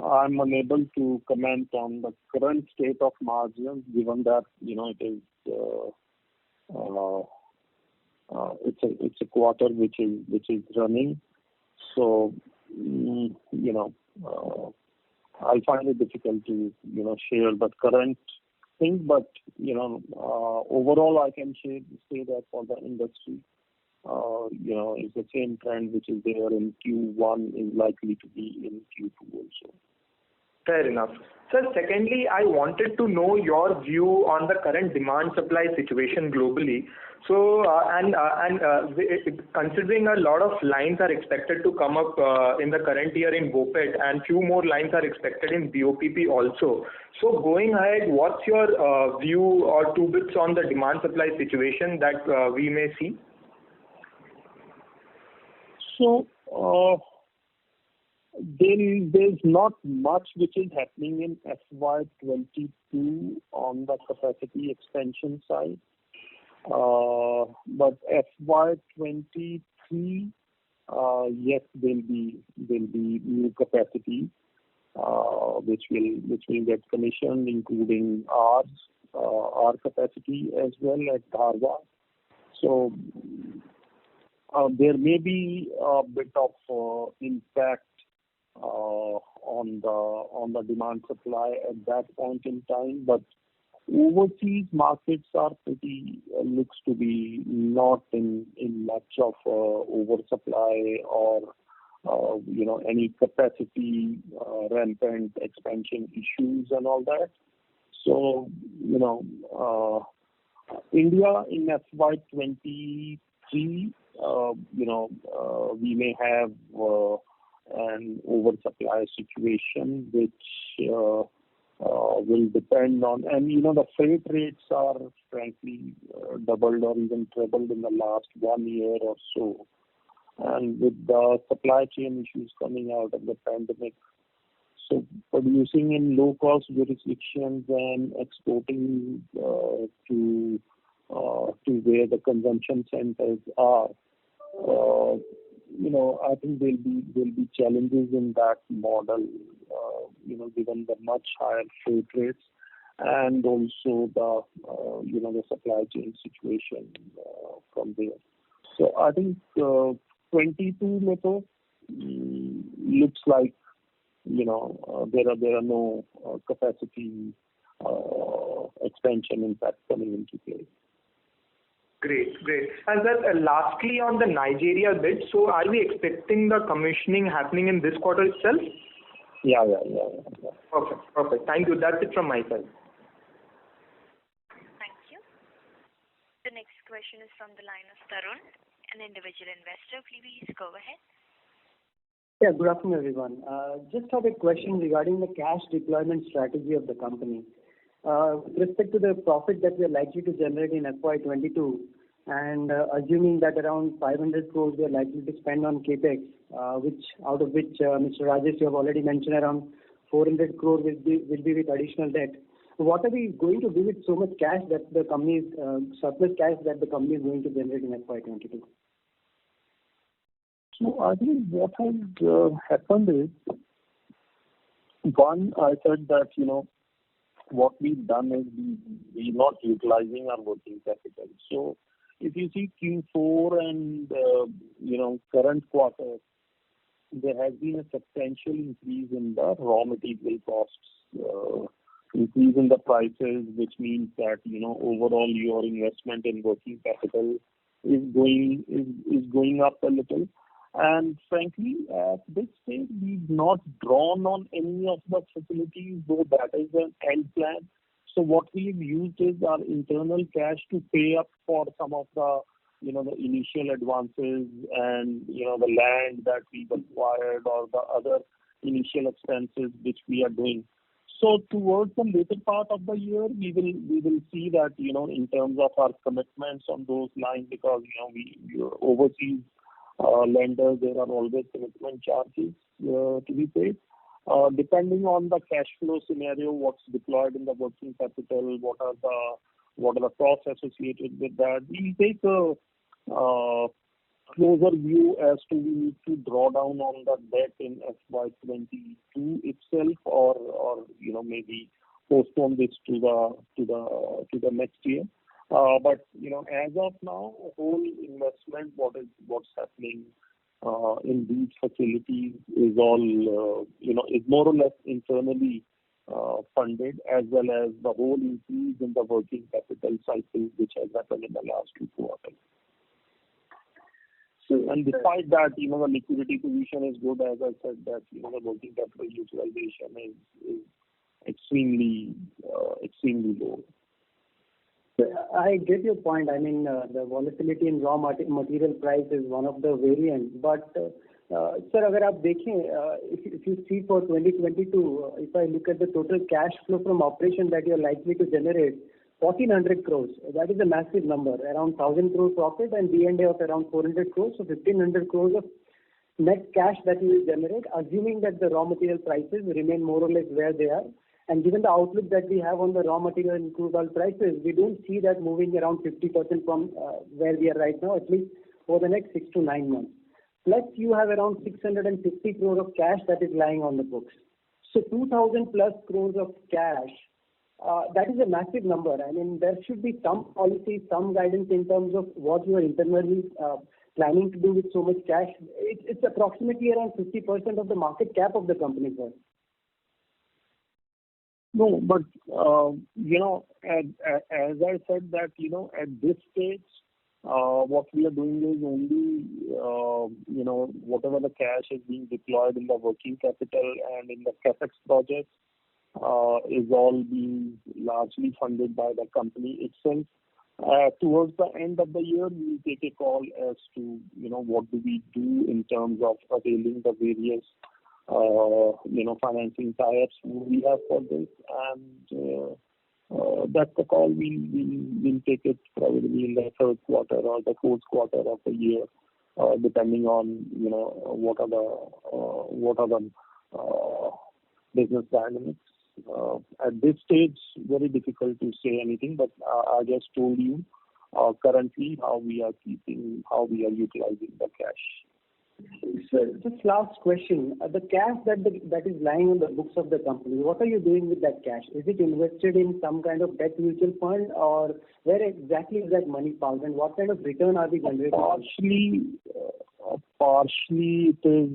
I'm unable to comment on the current state of margins, given that it is it's a quarter which is running. So I'll find it difficult to share the current thing, but overall I can say that for the industry, it's the same trend which is there in Q1 is likely to be in Q2 also. Fair enough. Sir, secondly, I wanted to know your view on the current demand-supply situation globally. So, considering a lot of lines are expected to come up in the current year in BOPET, and few more lines are expected in BOPP also. So, going ahead, what's your view or two bits on the demand-supply situation that we may see? So, there's not much which is happening in FY22 on the capacity expansion side. But FY23, yes, there'll be new capacity which will get commissioned, including our capacity as well at Dharwad. So there may be a bit of impact on the demand supply at that point in time, but overseas markets are looks to be not in much of oversupply or any capacity rampant expansion issues and all that. So India in FY23, we may have an oversupply situation which will depend on, and the freight rates are frankly doubled or even tripled in the last 1 year or so, and with the supply chain issues coming out of the pandemic, so producing in low cost jurisdictions and exporting to where the consumption centers are, I think there'll be challenges in that model, given the much higher freight rates and also the supply chain situation from there. So I think 22 metals looks like there are no capacity expansion impact coming into play. Great. And then lastly on the Nigeria bit, so are we expecting the commissioning happening in this quarter itself? Yeah. Perfect. Thank you. That's it from my side. Thank you. The next question is from the line of Tarun, an individual investor. Please go ahead. Yeah, good afternoon, everyone. Just have a question regarding the cash deployment strategy of the company. With respect to the profit that we are likely to generate in FY22, and assuming that around 500 crores we are likely to spend on capex, out of which Mr. Rajesh, you have already mentioned around 400 crores will be with additional debt. What are we going to do with so much cash that the company surplus cash that the company is going to generate in FY22? So I think what has happened is, one, I said that what we've done is we're not utilizing our working capital. So if you see Q4 and current quarter, there has been a substantial increase in the raw material costs, increase in the prices, which means that overall your investment in working capital is going up a little. And frankly, at this stage, we've not drawn on any of the facilities, though that is an end plan. So what we've used is our internal cash to pay up for some of the, the initial advances and, the land that we've acquired or the other initial expenses which we are doing. So towards the later part of the year, we will see that, in terms of our commitments on those lines, because, we overseas lenders, there are always commitment charges to be paid. Depending on the cash flow scenario, what's deployed in the working capital, what are the costs associated with that, we'll take a closer view as to we need to draw down on the debt in FY22 itself, or maybe postpone this to the next year. But as of now, whole investment, what's happening in these facilities is all is more or less internally funded, as well as the whole increase in the working capital cycle which has happened in the last 2 quarters. And despite that, the liquidity position is good. As I said, that the working capital utilization is extremely low. I get your point. I mean, the volatility in raw material price is one of the variants. But, sir, अगर आप देखें, if you see for 2022, if I look at the total cash flow from operation that you are likely to generate, 1,400 crores. That is a massive number. Around 1,000 crore profit and D&A of around 400 crores. So 1,500 crores of net cash that you will generate, assuming that the raw material prices remain more or less where they are. And given the outlook that we have on the raw material and crude oil prices, we don't see that moving around 50% from where we are right now, at least for the next 6 to 9 months. Plus, you have around 650 crore of cash that is lying on the books. So 2,000 plus crores of cash, that is a massive number. I mean, there should be some policy, some guidance in terms of what you are internally planning to do with so much cash. It's approximately around 50% of the market cap of the company, sir. No, but as I said that at this stage, what we are doing is only whatever the cash is being deployed in the working capital and in the capex projects is all being largely funded by the company itself. Towards the end of the year, we will take a call as to what do we do in terms of availing the various financing tie-ups we have for this, and that's the call we'll take it probably in the third quarter or the fourth quarter of the year, depending on what are the business dynamics. At this stage, very difficult to say anything, but I just told you currently how we are utilizing the cash. Sir, just last question. The cash that is lying on the books of the company, what are you doing with that cash? Is it invested in some kind of debt mutual fund, or where exactly is that money found, and what kind of return are we generating? Partially it is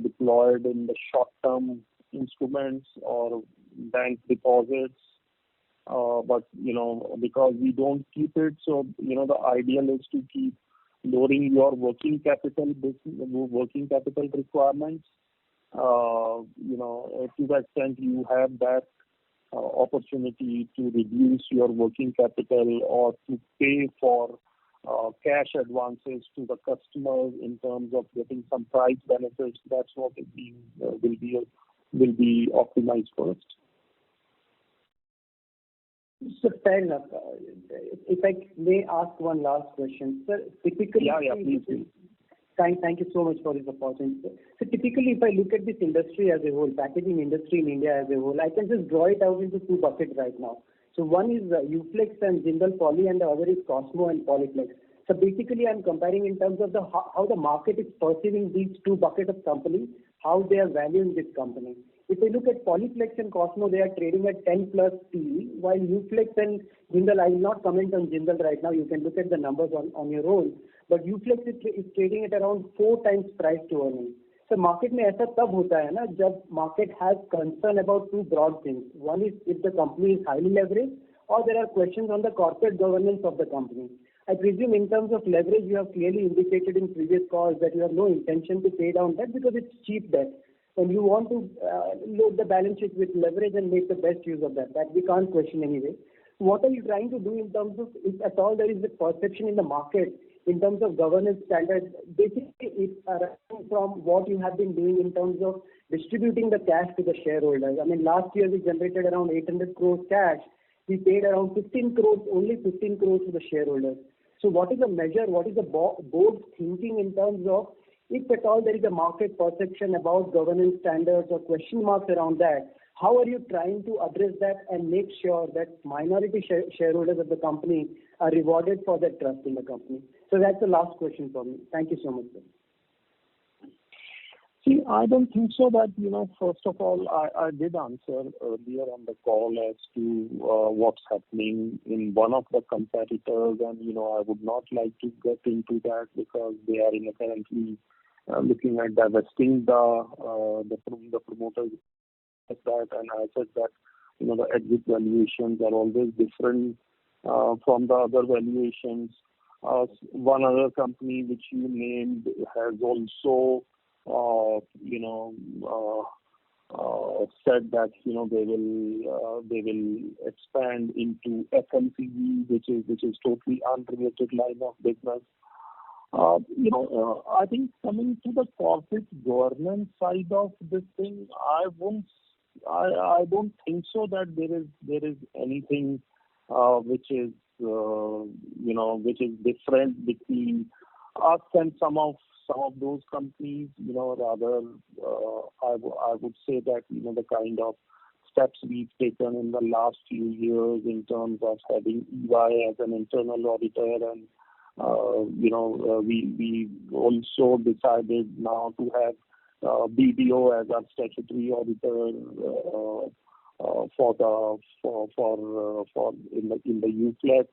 deployed in the short-term instruments or bank deposits. But because we don't keep it, so the ideal is to keep lowering your working capital requirements. To the extent you have that opportunity to reduce your working capital or to pay for cash advances to the customers in terms of getting some price benefits, that's what will be optimized first. So fair enough. If I may ask one last question, sir. Typically, please. Thank you so much for this opportunity. So typically, if I look at this industry as a whole, packaging industry in India as a whole, I can just draw it out into 2 buckets right now. So one is Uflex and Jindal Poly, and the other is Cosmo and Polyplex. So basically, I'm comparing in terms of how the market is perceiving these 2 buckets of companies, how they are valuing this company. If you look at Polyplex and Cosmo, they are trading at 10 plus PE, while Uflex and Jindal, I will not comment on Jindal right now. You can look at the numbers on your own. But Uflex is trading at around 4 times price to earnings. So market में ऐसा तब होता है ना जब market has concern about 2 broad things. One is if the company is highly leveraged, or there are questions on the corporate governance of the company. I presume in terms of leverage, you have clearly indicated in previous calls that you have no intention to pay down debt because it's cheap debt. And you want to load the balance sheet with leverage and make the best use of that. That we can't question anyway. What are you trying to do in terms of, if at all there is a perception in the market in terms of governance standards? Basically, it's arising from what you have been doing in terms of distributing the cash to the shareholders. I mean, last year we generated around 800 crores cash. We paid around 15 crores, only 15 crores to the shareholders. So what is the measure, what is the board thinking in terms of, if at all there is a market perception about governance standards or question marks around that, how are you trying to address that and make sure that minority shareholders of the company are rewarded for their trust in the company? So that's the last question for me. Thank you so much, sir. See, I don't think so that, first of all, I did answer earlier on the call as to what's happening in one of the competitors, and, I would not like to get into that because they are currently looking at divesting the promoters that, and I said that the exit valuations are always different from the other valuations. One other company which you named has also said that they will expand into FMCG, which is totally unrelated line of business. I think coming to the corporate governance side of this thing, I don't think so that there is anything which is which is different between us and some of those companies. Rather, I would say that the kind of steps we've taken in the last few years in terms of having EY as an internal auditor, and we also decided now to have BDO as our statutory auditor for in the Uflex.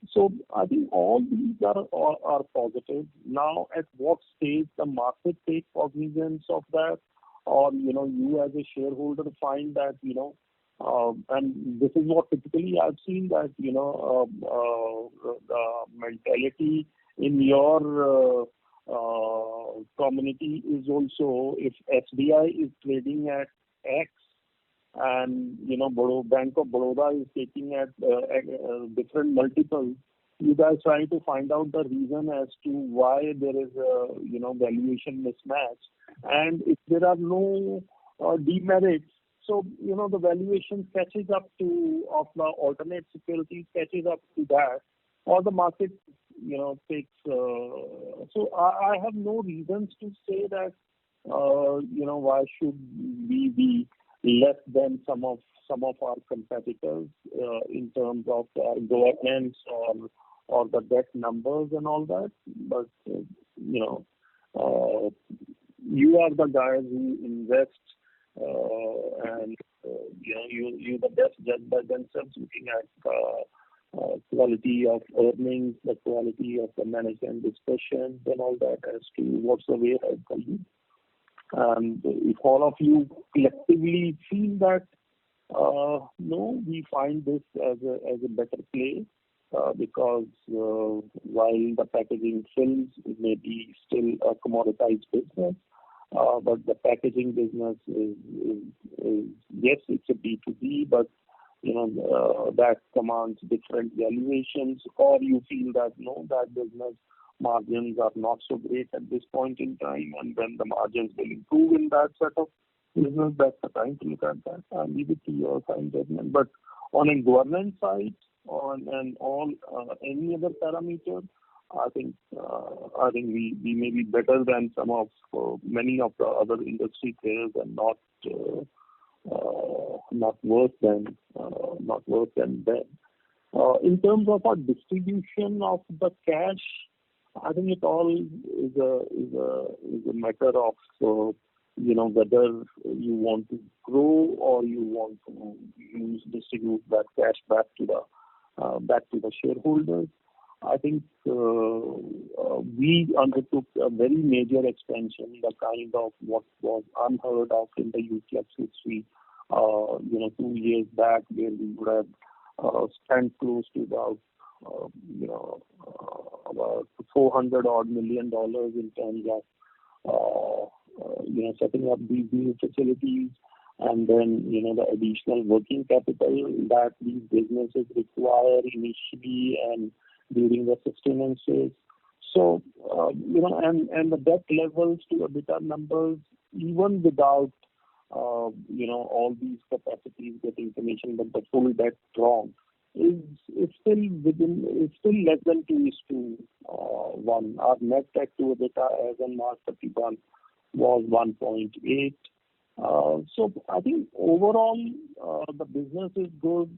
So I think all these are positive. Now, at what stage the market takes cognizance of that, or you as a shareholder find that and this is what typically I've seen, that the mentality in your community is also, if SBI is trading at X and Bank of Baroda is taking at different multiples, you guys try to find out the reason as to why there is a valuation mismatch, and if there are no demerits, so the valuation catches up to of the alternate securities catches up to that, or the market takes. So I have no reasons to say that why should we be less than some of our competitors in terms of governance or the debt numbers and all that. But you are the guys who invest, and you the best judge by themselves, looking at quality of earnings, the quality of the management discussions and all that, as to what's the way ahead for you. And if all of you collectively feel that no, we find this as a better play, because while the packaging films may be still a commoditized business, but the packaging business is yes, it's a B2B, but that commands different valuations, or you feel that no, that business margins are not so great at this point in time, and when the margins will improve in that set of business, that's the time to look at that. And leave it to your fine judgment. But on a governance side, on and all any other parameter, I think we may be better than some of many of the other industry players, and not worse than them. In terms of our distribution of the cash, I think it all is a matter of whether you want to grow or you want to distribute that cash back to the shareholders. I think we undertook a very major expansion, the kind of what was unheard of in the Uflex history. 2 years back, where we would have spent close to about $400 million in terms of setting up these new facilities, and then the additional working capital that these businesses require initially and during the sustenance phase. So and the debt levels to EBITDA numbers, even without all these capacities getting commissioned, but the full debt drawn is still less than 2:1. Our net debt to EBITDA as on March 31 was 1.8. So I think overall the business is good.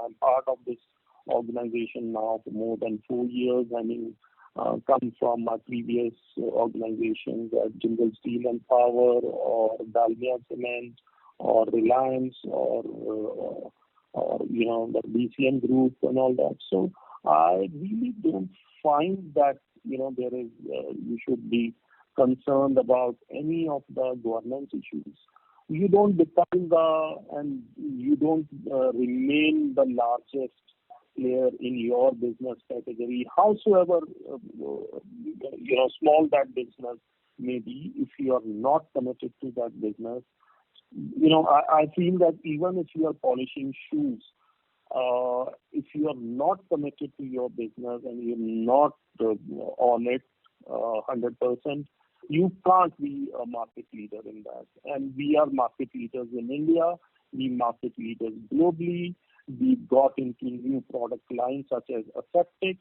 I'm part of this organization now for more than 4 years. I mean, come from my previous organizations at Jindal Steel and Power, or Dalmia Cement, or Reliance, or the BCM Group and all that. So I really don't find that there is you should be concerned about any of the governance issues, you don't become and you don't remain the largest player in your business category, howsoever small that business may be. If you are not committed to that business, I feel that even if you are polishing shoes, if you are not committed to your business and you're not on it 100%, you can't be a market leader in that. And we are market leaders in India, we market leaders globally. We got into new product lines such as aseptic,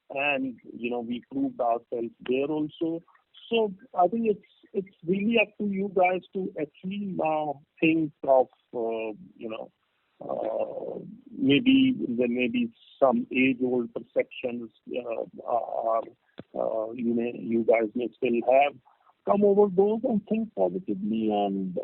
and we proved ourselves there also. So I think it's really up to you guys to actually now think of maybe there may be some age-old perceptions you guys may still have. Come over those and think positively and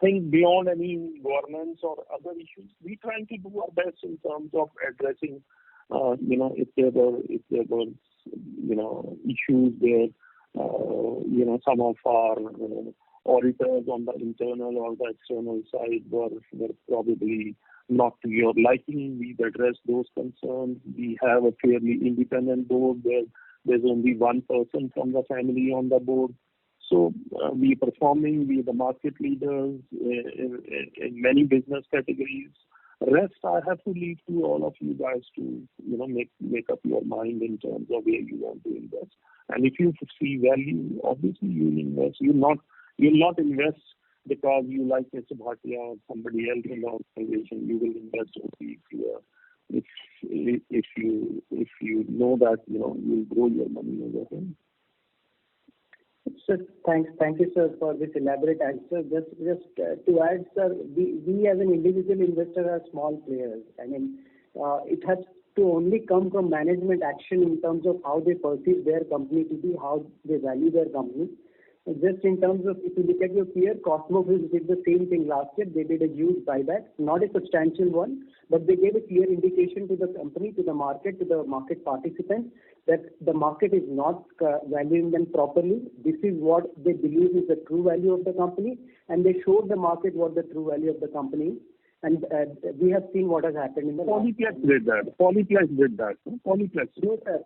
think beyond any governance or other issues. We trying to do our best in terms of addressing if there were issues where some of our auditors on the internal or the external side were probably not to your liking. We've addressed those concerns. We have a fairly independent board where there's only one person from the family on the board. So we're performing, we're the market leaders in many business categories. Rest I have to leave to all of you guys to make up your mind in terms of where you want to invest. And if you see value, obviously you'll invest. You'll not invest because you like Mr. Bhatia or somebody else in the organization. You will invest only if you know that you'll grow your money over him. Sir, thank you, sir, for this elaborate answer. Just to add, sir, we as an individual investor are small players. I mean, it has to only come from management action in terms of how they perceive their company to be, how they value their company. Just in terms of, if you look at your peer, Cosmo did the same thing last year. They did a huge buyback, not a substantial one, but they gave a clear indication to the company, to the market participants, that the market is not valuing them properly. This is what they believe is the true value of the company, and they showed the market what the true value of the company is. And we have seen what has happened in the Polyplex did that. Polyplex. No, sir.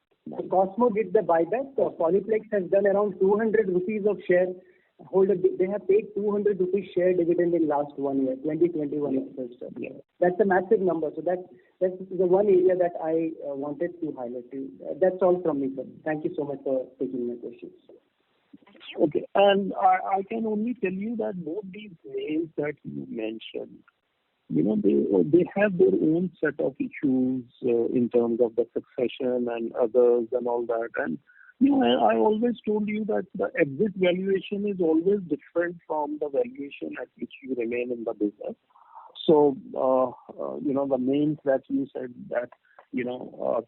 Cosmo did the buyback. So Polyplex has done around 200 rupees of share holder. They have paid 200 rupees share dividend in last 1 year, 2021 itself, sir. Yeah. That's a massive number. So that's the one area that I wanted to highlight to you. That's all from me, sir. Thank you so much for taking my questions. Okay. And I can only tell you that both these names that you mentioned, they have their own set of issues in terms of the succession and others and all that. And I always told you that the exit valuation is always different from the valuation at which you remain in the business. So the names that you said that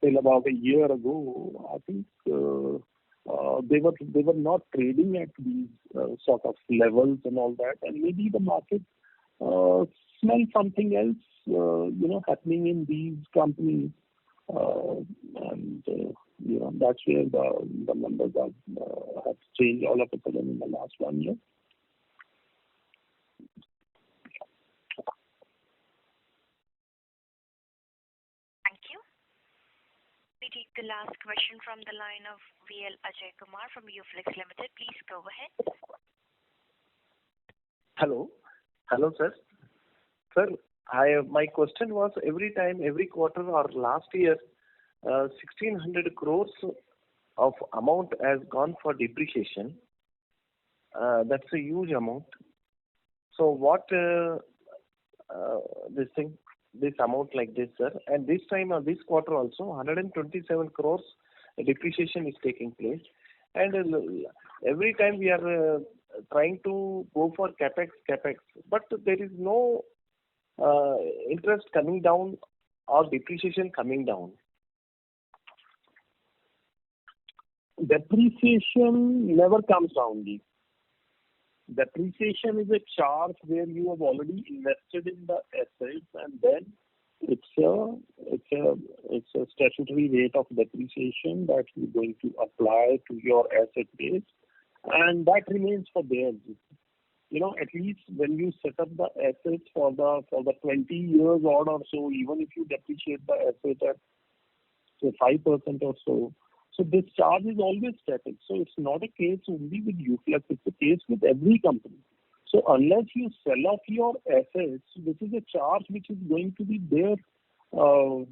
till about a year ago, I think they were not trading at these sort of levels and all that. And maybe the market smell something else, happening in these companies, and that's where the numbers have changed all of a sudden in the last 1 year. Thank you. We take the last question from the line of VL Ajay Kumar from Uflex Limited. Please go ahead. Hello, sir. Sir, my question was every quarter or last year, 1,600 crores of amount has gone for depreciation. That's a huge amount. So what this amount like this, sir, and this time this quarter also 127 crores depreciation is taking place, and every time we are trying to go for capex, but there is no interest coming down or depreciation coming down. Depreciation never comes down. Depreciation is a charge where you have already invested in the assets, and then it's a statutory rate of depreciation that you're going to apply to your asset base, and that remains for theirs. At least when you set up the assets for the 20 years odd or so, even if you depreciate the asset at say 5% or so, so this charge is always static. So it's not a case only with Uflex; it's a case with every company. So unless you sell off your assets, this is a charge which is going to be there, till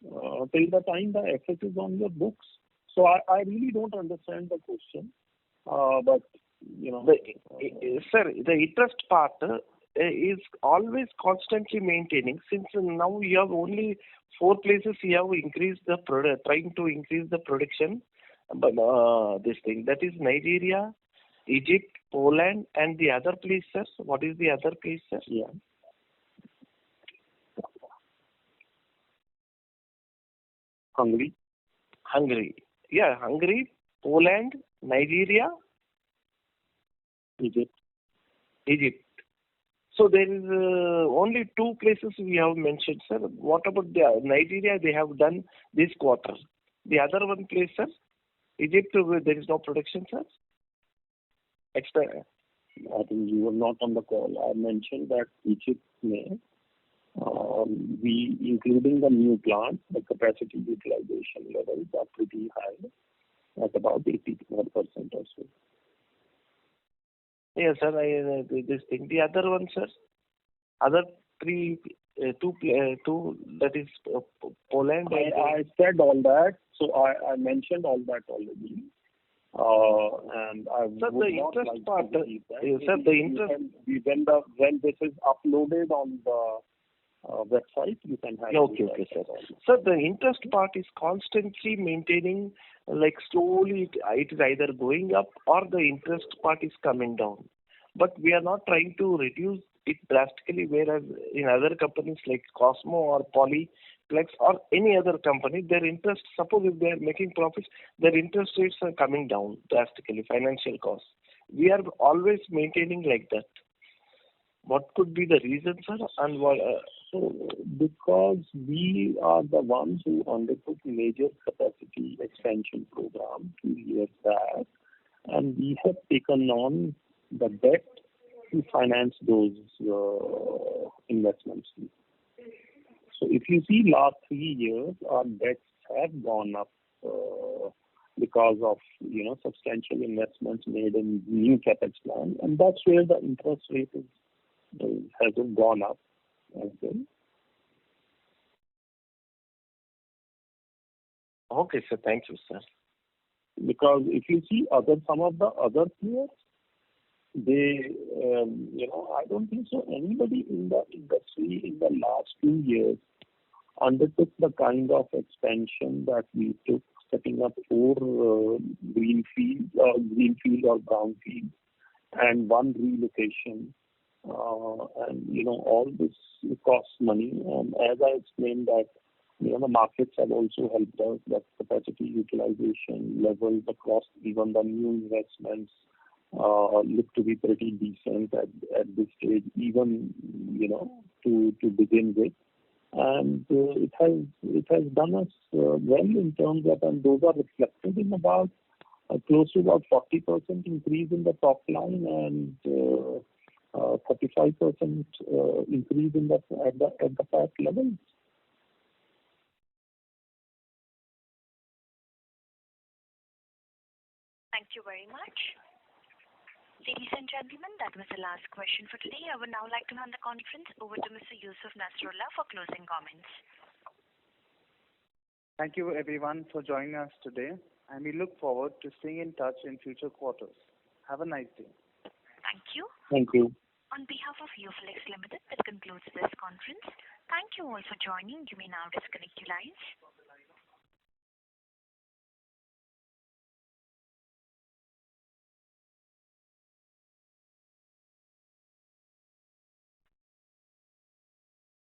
the time the asset is on your books. So I really don't understand the question, but Sir, the interest part is always constantly maintaining. Since now you have only 4 places you have increased the trying to increase the production, but this thing, that is Nigeria, Egypt, Poland, and the other place, sir. What is the other place, sir? Yeah. Hungary. Yeah, Hungary, Poland, Nigeria, Egypt. So there is only 2 places we have mentioned, sir. What about the Nigeria? They have done this quarter. The other one place, sir, Egypt, there is no production, sir. Extra. I think you were not on the call. I mentioned that Egypt may, we, including the new plant, the capacity utilization levels are pretty high, at about 84% or so. Yes, sir. This thing. The other one, sir. Other 2, that is Poland. I said all that. So I mentioned all that already. And I sir, would the not interest like part, to repeat that. sir, the interest. When this is uploaded on the website, you can have. Okay, sir. So the interest part is constantly maintaining, like slowly it is either going up or the interest part is coming down. But we are not trying to reduce it drastically, whereas in other companies like Cosmo or Polyplex or any other company, their interest, suppose if they are making profits, their interest rates are coming down drastically, financial costs. We are always maintaining like that. What could be the reason, sir? And what? Because we are the ones who undertook major capacity expansion program 2 years back, and we have taken on the debt to finance those investments. So if you see last 3 years, our debts have gone up because of substantial investments made in new capex plan, and that's where the interest rate hasn't gone up as well. Okay, sir. Thank you, sir. Because if you see some of the other players, they, I don't think so. Anybody in the industry in the last 2 years undertook the kind of expansion that we took, setting up 4 greenfield or brownfield and 1 relocation. And all this costs money. And as I explained that, the markets have also helped us. That capacity utilization levels across even the new investments look to be pretty decent at this stage, even to begin with. And it has done us well in terms of, and those are reflected in about close to about 40% increase in the top line and 35% increase in at the PAT levels. Thank you very much. Ladies and gentlemen, that was the last question for today. I would now like to hand the conference over to Mr. Yusuf Nasrullah for closing comments. Thank you everyone for joining us today, and we look forward to staying in touch in future quarters. Have a nice day. Thank you. Thank you. On behalf of Uflex Limited, that concludes this conference. Thank you all for joining. You may now disconnect your lines.